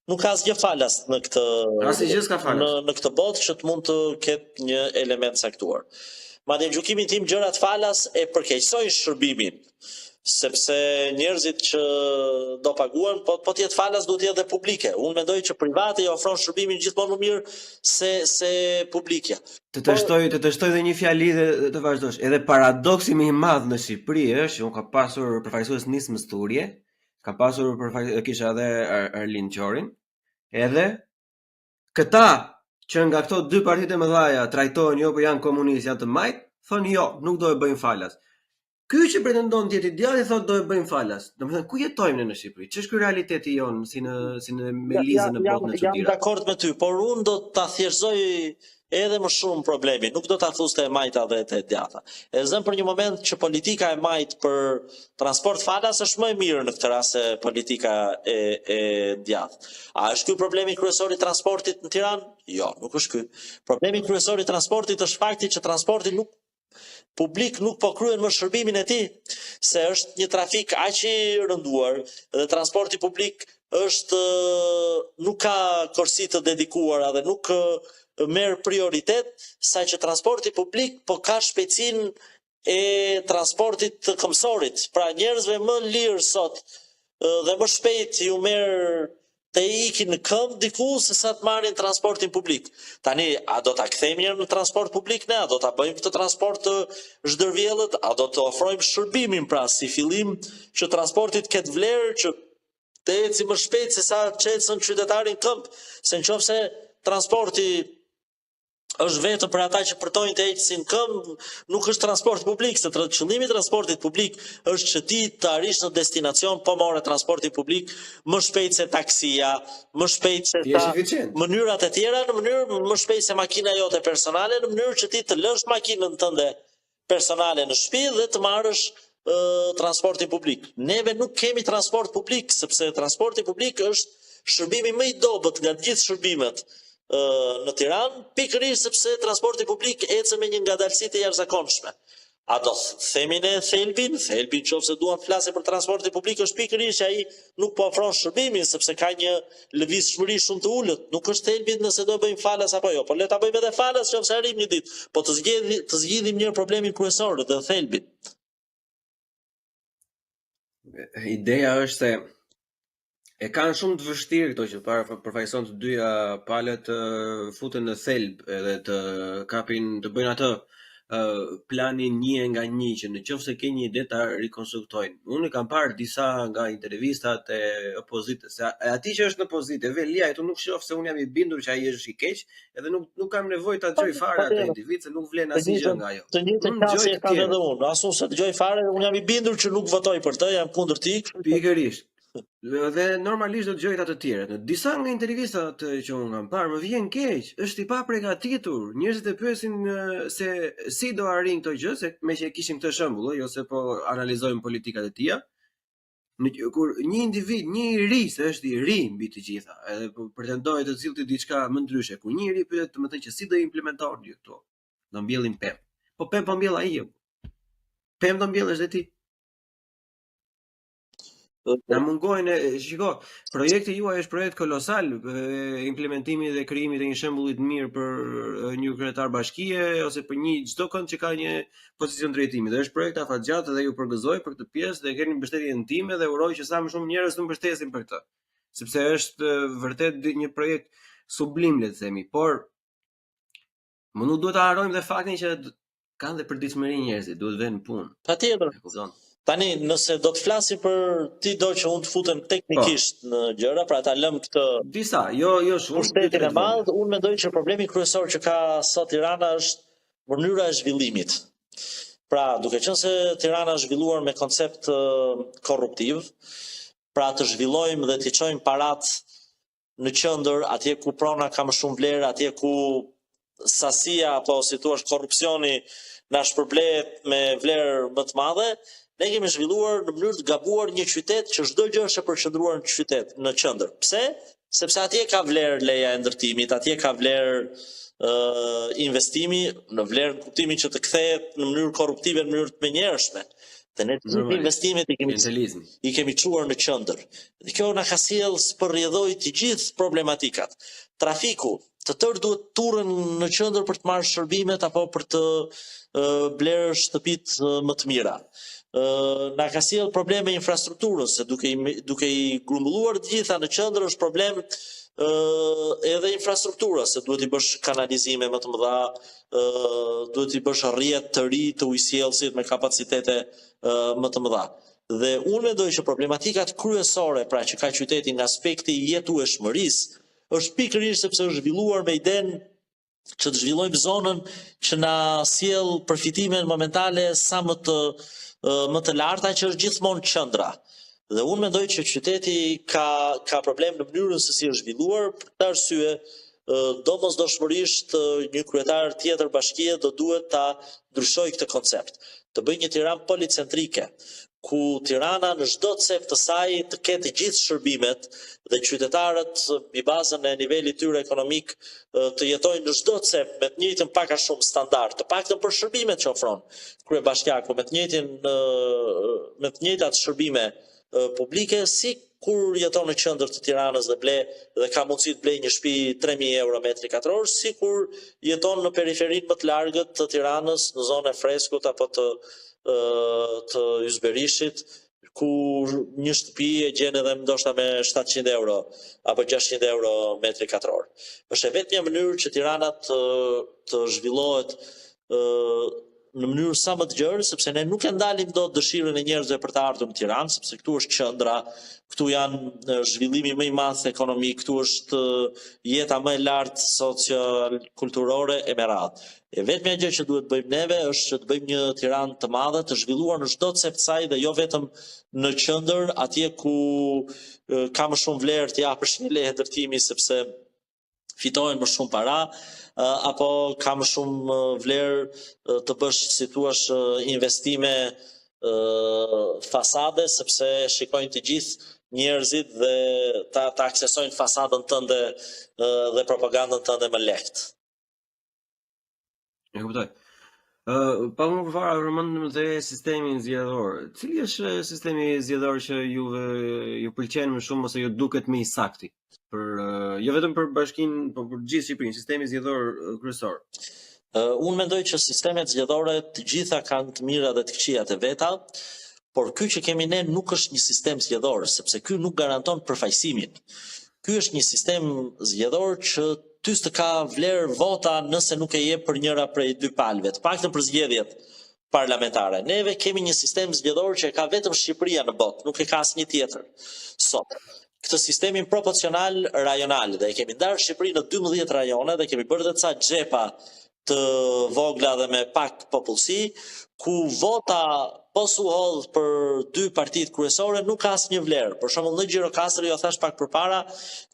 Nuk ka asgjë falas në këtë në këtë botë që të mund të ketë një element caktuar. Madje në gjykimin tim gjërat falas e përkeqësojnë shërbimin, sepse njerëzit që do paguan, po të jetë falas duhet të jetë dhe publike. Unë mendoj që private i ofron shërbimin gjithmonë më mirë se publikja. Të testoj dhe një fjali dhe të vazhdosh. Edhe paradoksi më i madh në Shqipëri është që unë kam pasur përfaqësues nismë sturje, kam pasur kisha edhe Arlin Qorin, edhe këta që nga këto dy partitë e mëdha trajtohen jo, po janë komunistë, janë të majt, thonë jo, nuk do e bëjmë falas. Ky që pretendon të jetë ideal i thotë do e bëjmë falas. Domethënë ku jetojmë ne në Shqipëri? Ç'është ky realiteti jon si në melizën në botën e çuditërave? Jam dakord me ty, por unë do ta thjeshtësoj edhe më shumë problemin. Nuk do ta thoste e majta dhe e djatha. E zëm për një moment që politika e majt për transport falas është më e mirë në këtë rast se politika e djathtë. A është ky problemi kryesor i transportit në Tiranë? Jo, nuk është ky. Problemi kryesor i transportit është fakti që transporti publik nuk po kryen më shërbimin e tij, se është një trafik aq i rënduar dhe transporti publik nuk ka korsi të dedikuara dhe nuk merr prioritet, saqë transporti publik po ka shpejtësinë e transportit të këmbësorit. Pra njerëzve më lirë sot dhe më shpejt ju merr të ikin në këmbë diku se sa të marrin transportin publik. Tani, a do ta kthejmë njërë në transport publik ne? A do ta bëjmë këtë transport të zhdërvjellët? A do të ofrojmë shërbimin pra si fillim që transportit ketë vlerë që të eci më shpejt se sa qetësën qytetarin këmbë? Se nëse transporti është vetëm për ata që përtojnë të ecin këmbë, nuk është transport publik, se qëllimi i transportit publik është që ti të arrish në destinacion po more transportin publik më shpejt se taksia, më shpejt se mënyrat e tjera, në mënyrë më shpejt se makina jote personale, në mënyrë që ti të lësh makinën tënde personale në shtëpi dhe të marrësh transportin publik. Neve nuk kemi transport publik, sepse transporti publik është shërbimi më i dobët nga të gjithë shërbimet në Tiranë, pikërisht sepse transporti publik ecë me një ngadalësi të jashtëzakonshme. A do themi ne thelbin nëse duam të flasim për transportin publik është pikërisht që ai nuk po ofron shërbimin sepse ka një lëvizshmëri shumë të ulët. Nuk është thelbin nëse do bëjmë falas apo jo, por le ta bëjmë edhe falas nëse arrim një ditë, po të zgjidhim një problemin kryesor të thelbit. Ideja është se e kanë shumë të vështirë këto që përfaqëson të dyja palët futen në thelb edhe të kapin të bëjnë atë planin 1 nga 1 që në qoftë se ke një ide ta rikonstruktojnë. Unë kam parë disa nga intervistat e opozitës. Ati që është në opozitë, Velia, tu nuk shoh se unë jam i bindur që ai është i keq, edhe nuk kam nevojë ta dëgjoj fare atë individ se nuk vlen asgjë nga ajo. Të njëjtën klasë e kam edhe unë. Asun se dëgjoj fare, unë jam i bindur që nuk votoj për të, jam kundër ti. Pikërisht. Dhe normalisht do të dëgjoj ato të tjerët. Në disa nga intervistat që unë kam parë, më vjen keq, është i paprgatitur. Njerëzit e pyesin se si do arrin këto gjë, se me që kishim këtë shembull, jo se po analizojmë politikat e tija. Kur një individ, një i ri, se është i ri mbi të gjitha, edhe pretendojë të zillti diçka më ndryshe, kur një i ri pyet të më thënë që si do implementojnë këto, do mbjellin pemë. Po pemë po mbjell ai. Pemë do mbjellësh dhe ti. Na mungojnë, shiko, projekti juaj është projekt kolosal, implementimi dhe krijimi të një shembulli të mirë për një kryetar bashkie ose për çdo kënd që ka një pozicion drejtimi. Dhe është projekt afatgjatë dhe ju përgëzoj për këtë pjesë dhe keni mbështetjen time dhe uroj që sa më shumë njerëz të mbështesin për këtë. Sepse është vërtet një projekt sublim, le të themi, por më nuk duhet ta harrojmë dhe faktin që kanë dhe përditshmëri njerëzit, duhet vënë punë. Patjetër. Tani, nëse do të flasim për ti do që unë të futem teknikisht në gjëra, pra ta lëm këtë disa, jo shumë. Pushtetin e madh, unë mendoj që problemi kryesor që ka sot Tirana është mënyra e zhvillimit. Pra, duke qenë se Tirana është zhvilluar me koncept korruptiv, pra të zhvillojmë dhe të çojmë parat në qendër, atje ku prona ka më shumë vlerë, atje ku sasia apo si thua korrupsioni na shpërblet me vlerë më të madhe. Ne kemi zhvilluar në mënyrë të gabuar një qytet që çdo gjë është e përqendruar në qytet, në qendër. Pse? Sepse atje ka vlerë leja e ndërtimit, atje ka vlerë investimi, në vlerë në kuptimin që të kthehet në mënyrë korruptive, në mënyrë të menjëhershme. Dhe ne të investimet i kemi çuar në qendër. Dhe kjo na ka sjell për rrjedhoi të gjithë problematikat. Trafiku, të tërë duhet turren në qendër për të marrë shërbimet apo për të blerë shtëpitë më të mira. Na ka sjell probleme infrastrukturës, se duke i grumbulluar të gjitha në qendër është problem edhe infrastruktura, se duhet i bësh kanalizime më të mëdha, duhet i bësh rrjet të ri të ujësjellësit me kapacitete më të mëdha. Dhe unë mendoj që problematikat kryesore, pra që ka qyteti nga aspekti i jetueshmërisë, është pikërisht sepse është zhvilluar me idenë që të zhvillojmë zonën që na sjell përfitime momentale sa më të larta, që është gjithmonë qendra. Dhe unë mendoj që qyteti ka problem në mënyrën se si është zhvilluar, për këtë arsye domosdoshmërisht një kryetar tjetër bashkie do duhet ta ndryshojë këtë koncept, të bëjë një Tiranë policentrike, ku Tirana në çdo cep të saj të ketë gjithë shërbimet dhe qytetarët mbi bazën e nivelit tyre ekonomik të jetojnë në çdo cep me të njëjtën pak a shumë standard, të paktën për shërbimet që ofron kryebashkiaku me të njëjtat shërbime publike, si kur jeton në qendër të Tiranës dhe ka mundësi të blejë një shtëpi 3.000 euro metri katror, si kur jeton në periferinë më të largët të Tiranës, në zonën e Freskut apo të Ysberishit, ku një shtëpi e gjen edhe ndoshta me 700 euro apo 600 euro metri katror. Është vetëm një mënyrë që Tirana të zhvillohet në mënyrë sa më të gjerë, sepse ne nuk e ndalim dot dëshirën e njerëzve për të ardhur në Tiranë, sepse këtu është qendra, këtu janë zhvillimi më i madh ekonomik, këtu është jeta më e lartë socio-kulturore e me radhë. E vetmja gjë që duhet bëjmë neve është që të bëjmë një Tiranë të madhe, të zhvilluar në çdo cep të saj dhe jo vetëm në qendër, atje ku ka më shumë vlerë të japësh një leje ndërtimi sepse fitohen më shumë para, apo ka më shumë vlerë të bësh, si thua, investime fasade, sepse shikojnë të gjithë njerëzit dhe ta aksesojnë fasadën tënde dhe propagandën tënde më lehtë. E kuptoj. Pa më përpara përmendëm dhe sistemin zgjedhor. Cili është sistemi zgjedhor që ju pëlqen më shumë ose ju duket më i saktë? Jo vetëm për bashkinë, por për gjithë Shqipërinë, sistemi zgjedhor kryesor. Unë mendoj që sistemet zgjedhore të gjitha kanë të mira dhe të këqijat e veta, por ky që kemi ne nuk është një sistem zgjedhor, sepse ky nuk garanton përfaqësimin. Ky është një sistem zgjedhor që ty s'të ka vlerë vota nëse nuk e jep për njëra prej dy palëve, të paktën për zgjedhjet parlamentare. Neve kemi një sistem zgjedhor që e ka vetëm Shqipëria në botë, nuk e ka asnjë tjetër sot. Këtë sistemin proporcional rajonal dhe e kemi ndarë Shqipërinë në 12 rajone dhe kemi bërë dhe ca xhepa të vogla dhe me pak popullsi, ku vota posu hodh për dy partitë kryesore nuk ka asnjë vlerë. Për shembull në Gjirokastër, jo thash pak përpara,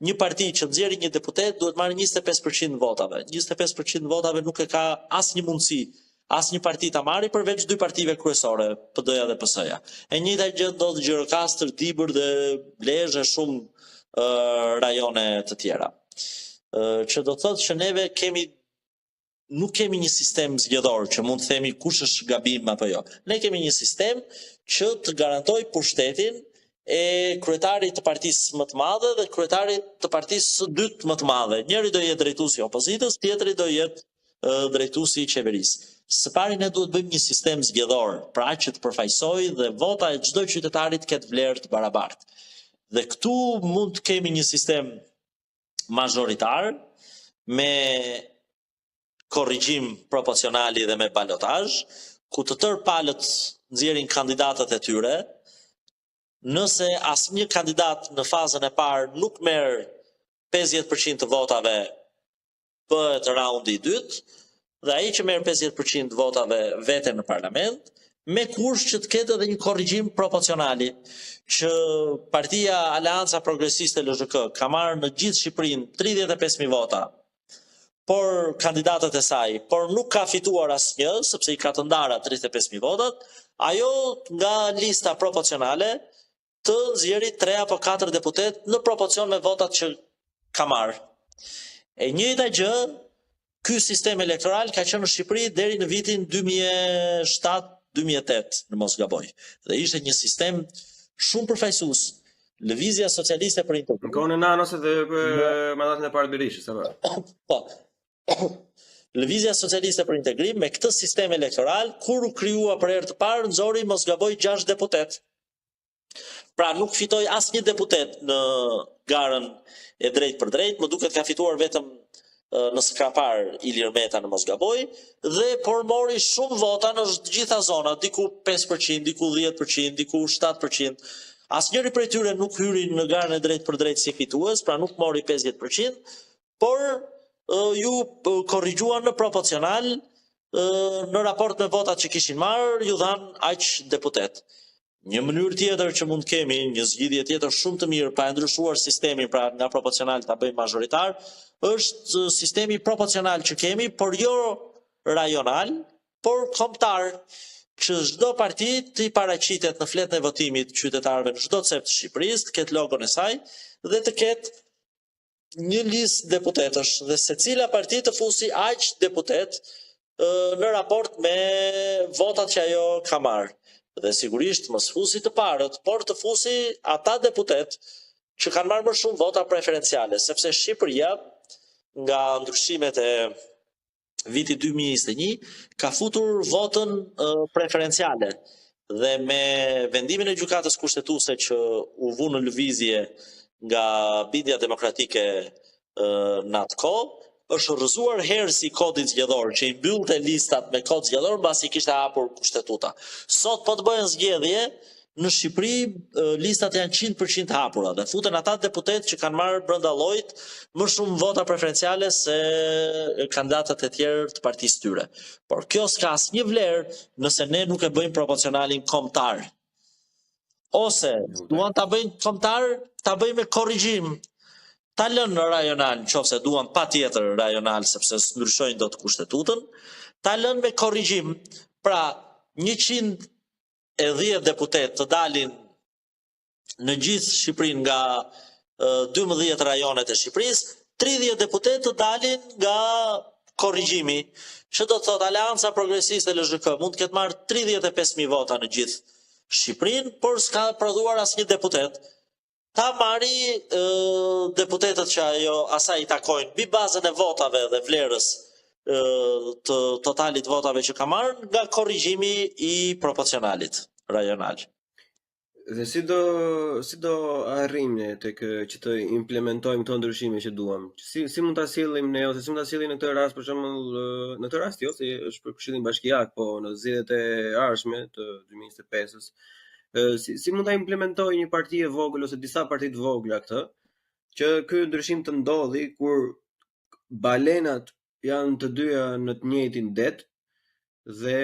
një parti që nxjerrë një deputet duhet marrë 25% votave. 25% votave nuk e ka asnjë mundësi asnjë parti ta marrë përveç dy partive kryesore, PD-ja dhe PS-ja. E njëjta gjë ndodh në Gjirokastër, Dibër dhe Lezhë e shumë rajone të tjera. Që do të thotë që neve nuk kemi një sistem zgjedhor që mund të themi kush është gabim apo jo. Ne kemi një sistem që të garantoj pushtetin e kryetarit të partisë më të madhe dhe kryetarit të partisë së dytë më të madhe. Njëri do jetë drejtuesi i opozitës, tjetri do jetë drejtuesi i qeverisë. Së pari ne duhet bëjmë një sistem zgjedhor, pra që të përfaqësojë dhe vota e çdo qytetarit ketë vlerë të barabartë. Dhe këtu mund të kemi një sistem mazhoritar me korrigjim proporcionali dhe me balotazh, ku të tërë palët nxjerrin kandidatët e tyre. Nëse asnjë kandidat në fazën e parë nuk merr 50% të votave, bëhet raundi i dytë, dhe ai që merr 50% të votave vete në parlament, me kusht që të ketë edhe një korrigjim proporcionali, që partia Aleanca Progresiste LZK ka marrë në gjithë Shqipërinë 35.000 vota, por kandidatët e saj, por nuk ka fituar asnjë, sepse i ka të ndara 35.000 votat, ajo nga lista proporcionale të nxjerrë 3 apo 4 deputet në proporcion me votat që ka marrë. E njëjta gjë, ky sistem elektoral ka qenë në Shqipëri deri në vitin 2007-2008, në mos gaboj. Dhe ishte një sistem shumë përfaqësues. Lëvizja Socialiste për Integrim. Në kohën e Nanos dhe mandatin e parë të Berishës, apo? Po. Lëvizja Socialiste për Integrim me këtë sistem elektoral, kur u krijua për herë të parë, nxori mos gaboj 6 deputet. Pra nuk fitoi asnjë deputet në garën e drejt për drejt, më duket ka fituar vetëm në skrapar Ilir Meta në mos gaboj, dhe por mori shumë vota në të gjitha zonat, diku 5%, diku 10%, diku 7%. Asnjëri prej tyre nuk hyri në garën e drejt për drejt si fitues, pra nuk mori 50%, por ju korrigjuan në proporcional në raport me votat që kishin marrë, ju dhan aq deputet. Një mënyrë tjetër që mund kemi, një zgjidhje tjetër shumë të mirë pa ndryshuar sistemin, pra nga proporcional ta bëjmë mazhoritar, është sistemi proporcional që kemi, por jo rajonal, por kombëtar, që çdo parti të paraqitet në fletën e votimit qytetarëve në çdo cep të Shqipërisë, të ketë logon e saj dhe të ketë një listë deputetësh dhe secila parti të fusi aq deputet në raport me votat që ajo ka marrë. Dhe sigurisht mos fusi të parët, por të fusi ata deputet që kanë marrë më shumë vota preferenciale, sepse Shqipëria nga ndryshimet e vitit 2021 ka futur votën preferenciale dhe me vendimin e gjykatës kushtetuese që u vu në lëvizje nga bindja demokratike në atë kohë, është rrëzuar hersi kodit zgjedhor që i mbyllte listat me kod zgjedhor mbasi kishte hapur kushtetuta. Sot po të bëhen zgjedhje në Shqipëri listat janë 100% hapura dhe futen ata deputet që kanë marrë brenda llojit më shumë vota preferenciale se kandidatët e tjerë të partisë tyre. Por kjo s'ka asnjë vlerë nëse ne nuk e bëjmë proporcionalin kombëtar. Ose duan ta bëjnë kombëtar, ta bëjmë me korrigjim. Ta lënë në rajonal, nëse duan patjetër rajonal sepse ndryshojnë dot kushtetutën, ta lënë me korrigjim. Pra 110 deputet të dalin në gjithë Shqipërinë nga 12 rajonet e Shqipërisë, 30 deputet të dalin nga korrigjimi, që do të thotë Aleanca Progresiste LZK mund të ketë marrë 35.000 vota në gjithë Shqipërinë, por s'ka prodhuar asnjë deputet. Ta marri deputetët që asaj i takojnë mbi bazën e votave dhe vlerës të totalit votave që ka marrë nga korrigjimi i proporcionalit rajonal. Dhe si do arrijmë ne tek që të implementojmë këto ndryshime që duam? Si mund ta sillim ne ose si mund ta sillim në këtë rast për shembull, në këtë rast jo se është për Këshillin Bashkiak, po në zgjedhjet e ardhshme të 2025-s, si mund ta implementojë një parti e vogël ose disa parti të vogla këtë, që ky ndryshim të ndodhi kur balenat janë të dyja në të njëjtin det dhe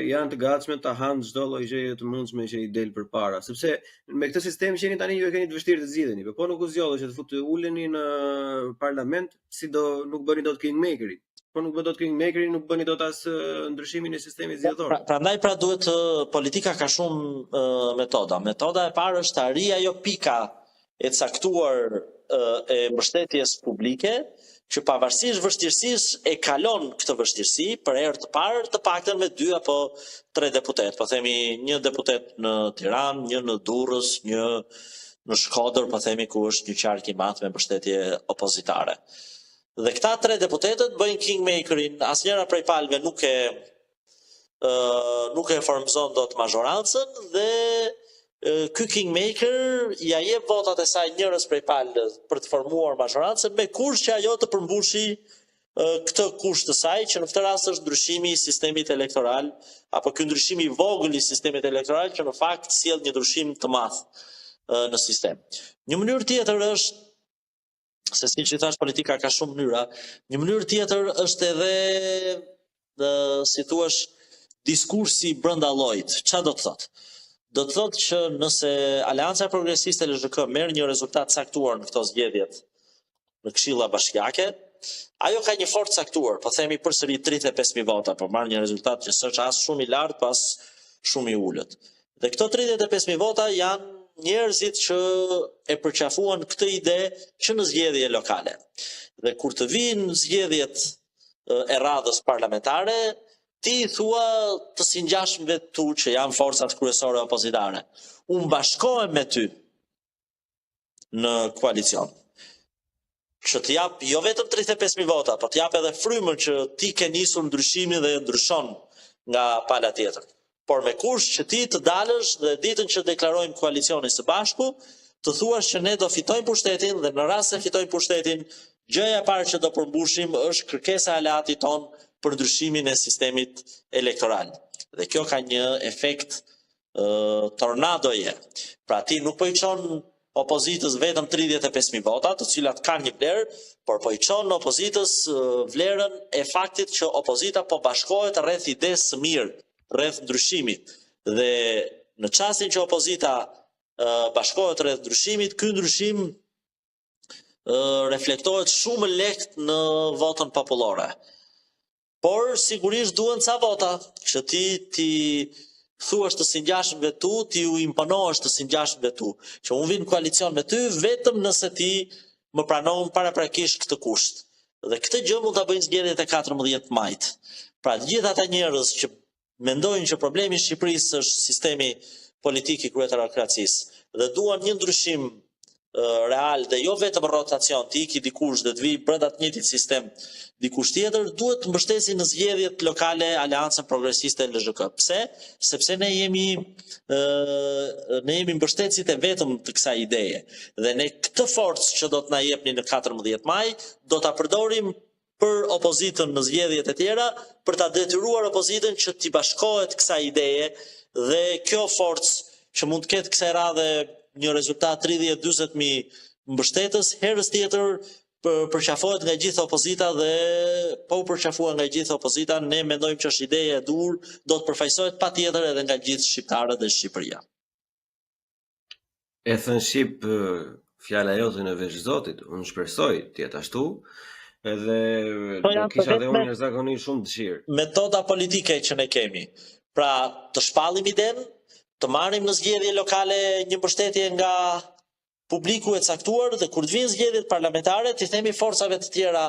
janë të gatshme ta hanë çdo lloj gjëje të mundshme që i del përpara, sepse me këtë sistem që jeni tani ju e keni të vështirë të zgjidheni, po nuk u zgjodhë që të futë uleni në parlament, si do nuk bëni dot kingmakerin. Po nuk bë dot kingmakerin, nuk bëni dot as ndryshimin e sistemit zgjedhor. Prandaj duhet politika ka shumë metoda. Metoda e parë është të arrijë ajo pika e caktuar e mbështetjes publike, që pavarësisht vështirësisë e kalon këtë vështirësi për herë të parë të paktën me 2 apo 3 deputet. Po themi një deputet në Tiranë, një në Durrës, një në Shkodër, po themi ku është një qark i madh me mbështetje opozitare. Dhe këta 3 deputetët bëjnë kingmakerin, asnjëra prej palëve nuk e formzon dot mazhorancën dhe ky kingmaker ja jep votat e saj njërës prej palës për të formuar mazhorancën me kusht që ajo të përmbushi këtë kusht të saj, që në këtë rast është ndryshimi i sistemit elektoral, apo ky ndryshimi i vogël i sistemit elektoral që në fakt sjell një ndryshim të madh në sistem. Një mënyrë tjetër është, se si që thash politika ka shumë mënyra, një mënyrë tjetër është edhe si thuash diskursi brenda llojit. Çfarë do të thotë? Do të thotë që nëse Aleanca Progresiste LZK merr një rezultat caktuar në këto zgjedhjet në Këshilla Bashkiake, ajo ka një forcë caktuar, po themi përsëri 35.000 vota, por marr një rezultat që s'është as shumë i lartë, pas shumë i ulët. Dhe këto 35.000 vota janë njerëzit që e përqafuan këtë ide që në zgjedhje lokale. Dhe kur të vinë zgjedhjet e radhës parlamentare, ti thua të singjashmëve tu që janë forcat kryesore opozitare. Unë bashkohem me ty në koalicion. Që të jap jo vetëm 35.000 vota, por të jap edhe frymën që ti ke nisur ndryshimin dhe ndryshon nga pala tjetër. Por me kusht që ti të dalësh dhe ditën që deklarojmë koalicionin së bashku, të thuash që ne do fitojmë pushtetin dhe në rast se fitojmë pushtetin, gjëja e parë që do përmbushim është kërkesa e aleatit ton për ndryshimin e sistemit elektoral. Dhe kjo ka një efekt tornadoje. Pra ti nuk po i çon opozitës vetëm 35.000 vota, të cilat kanë një vlerë, por po i çon opozitës vlerën e faktit që opozita po bashkohet rreth idesë së mirë, rreth ndryshimit. Dhe në çastin që opozita bashkohet rreth ndryshimit, ky ndryshim reflektohet shumë lehtë në votën popullore. Por sigurisht duhen ca vota që ti thuash të singjashmëve tu, ti u imponohesh të singjashmëve tu, që unë vin në koalicion me ty vetëm nëse ti më pranon paraprakisht këtë kusht. Dhe këtë gjë mund ta bëjnë zgjedhjet e 14 majit. Pra të gjithë ata njerëz që mendojnë që problemi i Shqipërisë është sistemi politik i kryetokracisë dhe duan një ndryshim real dhe jo vetëm rotacion, ti iki dikush dhe të vi brenda të njëjtit sistem dikush tjetër, duhet të mbështesin në zgjedhjet lokale Aleancën Progresiste LZK. Pse? Sepse ne jemi mbështetësit e vetëm të kësaj ideje. Dhe ne këtë forcë që do të na jepni në 14 maj, do ta përdorim për opozitën në zgjedhjet e tjera, për ta detyruar opozitën që t'i bashkohet kësaj ideje dhe kjo forcë që mund të ketë kësaj radhe një rezultat 30-40.000 mbështetës, herës tjetër përqafohet nga gjithë opozita dhe po përqafuar nga gjithë opozita, ne mendojmë që është ideja e dur, do të përfaqësohet patjetër edhe nga gjithë shqiptarët dhe Shqipëria. E thënë Shqip, fjala jote në veç Zotit, unë shpresoj të jetë ashtu, edhe do kisha dhe unë zakonisht shumë dëshirë. Metoda politike që ne kemi, pra të shpallim idenë, të marrim në zgjedhje lokale një mbështetje nga publiku e caktuar dhe kur të vinë zgjedhjet parlamentare, t'i themi forcave të tjera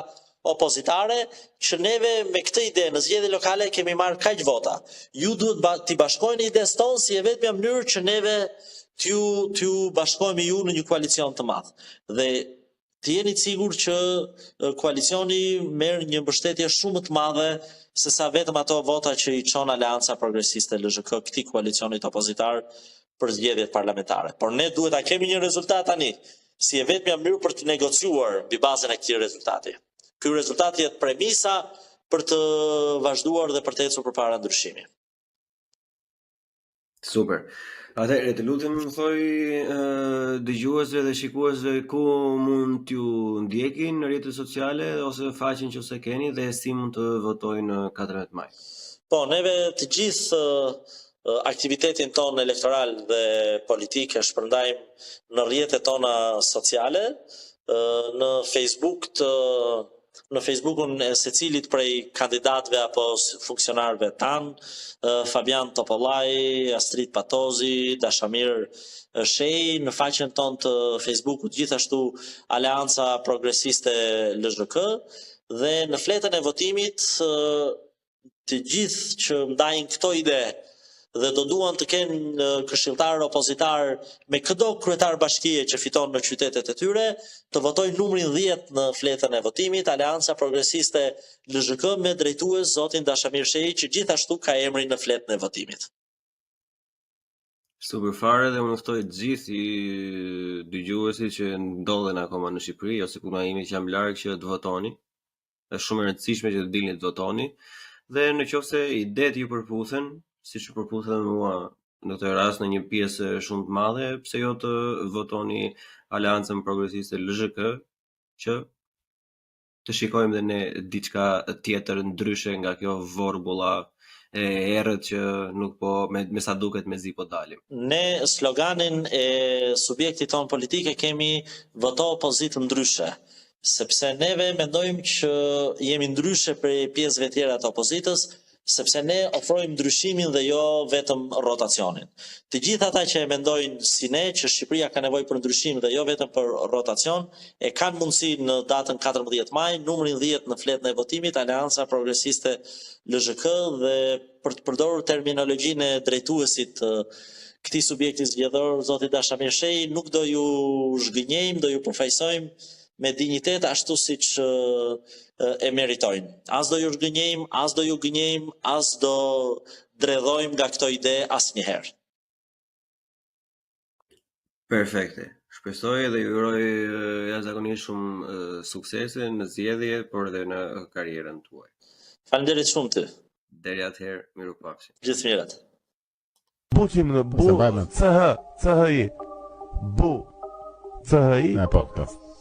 opozitare që neve me këtë ide në zgjedhje lokale kemi marrë kaq vota. Ju duhet t'i bashkojnë idenë tonë si e vetmja mënyrë që neve t'ju bashkojmë ju në një koalicion të madh. Dhe të jeni të sigurt që koalicioni merr një mbështetje shumë të madhe se sa vetëm ato vota që i çon Aleanca Progresiste LZK këtij koalicionit opozitar për zgjedhjet parlamentare. Por ne duhet ta kemi një rezultat tani, si e vetmja mënyrë për të negociuar mbi bazën e këtij rezultati. Ky rezultat jetë premisa për të vazhduar dhe për të ecur përpara ndryshimit. Super. Atëherë të lutem më thoj dëgjuesve dhe shikuesve ku mund t'ju ndjekin në rrjetet sociale ose faqen nëse keni dhe si mund të votojnë në 14 maj. Po, neve të gjithë aktivitetin ton elektoral dhe politik e shpërndajmë në rrjetet tona sociale, në Facebookun e secilit prej kandidatëve apo funksionarëve tanë, Fabian Topollai, Astrid Patozi, Dashamir Shej, në faqen tonë të Facebookut gjithashtu Aleanca Progresiste LZK dhe në fletën e votimit të gjithë që ndajnë këto ide dhe do duan të kenë këshilltar opozitar me çdo kryetar bashkie që fiton në qytetet e tyre, të votojnë numrin 10 në fletën e votimit, Aleanca Progresiste LZK me drejtues zotin Dashamir Shej, që gjithashtu ka emrin në fletën e votimit. Super fare dhe unë ftoj të gjithë dëgjuesit që ndodhen akoma në Shqipëri ose puna imi që jam larg që të votoni. Është shumë e rëndësishme që të dilni të votoni dhe nëse idetë ju përputhen, siç u përputhen mua në këtë rast në një pjesë shumë të madhe, pse jo të votoni Aleancën Progresiste LZK që të shikojmë dhe ne diçka tjetër ndryshe nga kjo vorbulla e errët që nuk po me sa duket mezi po dalim. Ne sloganin e subjektit ton politik e kemi voto opozitë ndryshe, sepse neve mendojmë që jemi ndryshe prej pjesëve tjera të opozitës, sepse ne ofrojmë ndryshimin dhe jo vetëm rotacionin. Të gjithë ata që e mendojnë si ne që Shqipëria ka nevojë për ndryshim dhe jo vetëm për rotacion, e kanë mundësi në datën 14 maj, numrin 10 në fletën e votimit, Aleanca Progresiste LZK, dhe për të përdorur terminologjinë e drejtuesit këtij subjekti zgjedhor, zoti Dashamir Shej, nuk do ju zhgënjejmë, do ju përfaqësojmë me dinjitet ashtu siç e meritojnë. As do ju zhgënjejmë, as do ju gënjejmë, as do dredhojmë nga këto ide asnjëherë. Perfekte. Shpresoj dhe ju uroj jashtëzakonisht shumë suksese në zgjedhje, por edhe në karrierën tuaj. Faleminderit shumë ty. Deri atëherë, mirupafshim. Gjithë mirat. Putin në bu, CHI, bu, CHI. Po.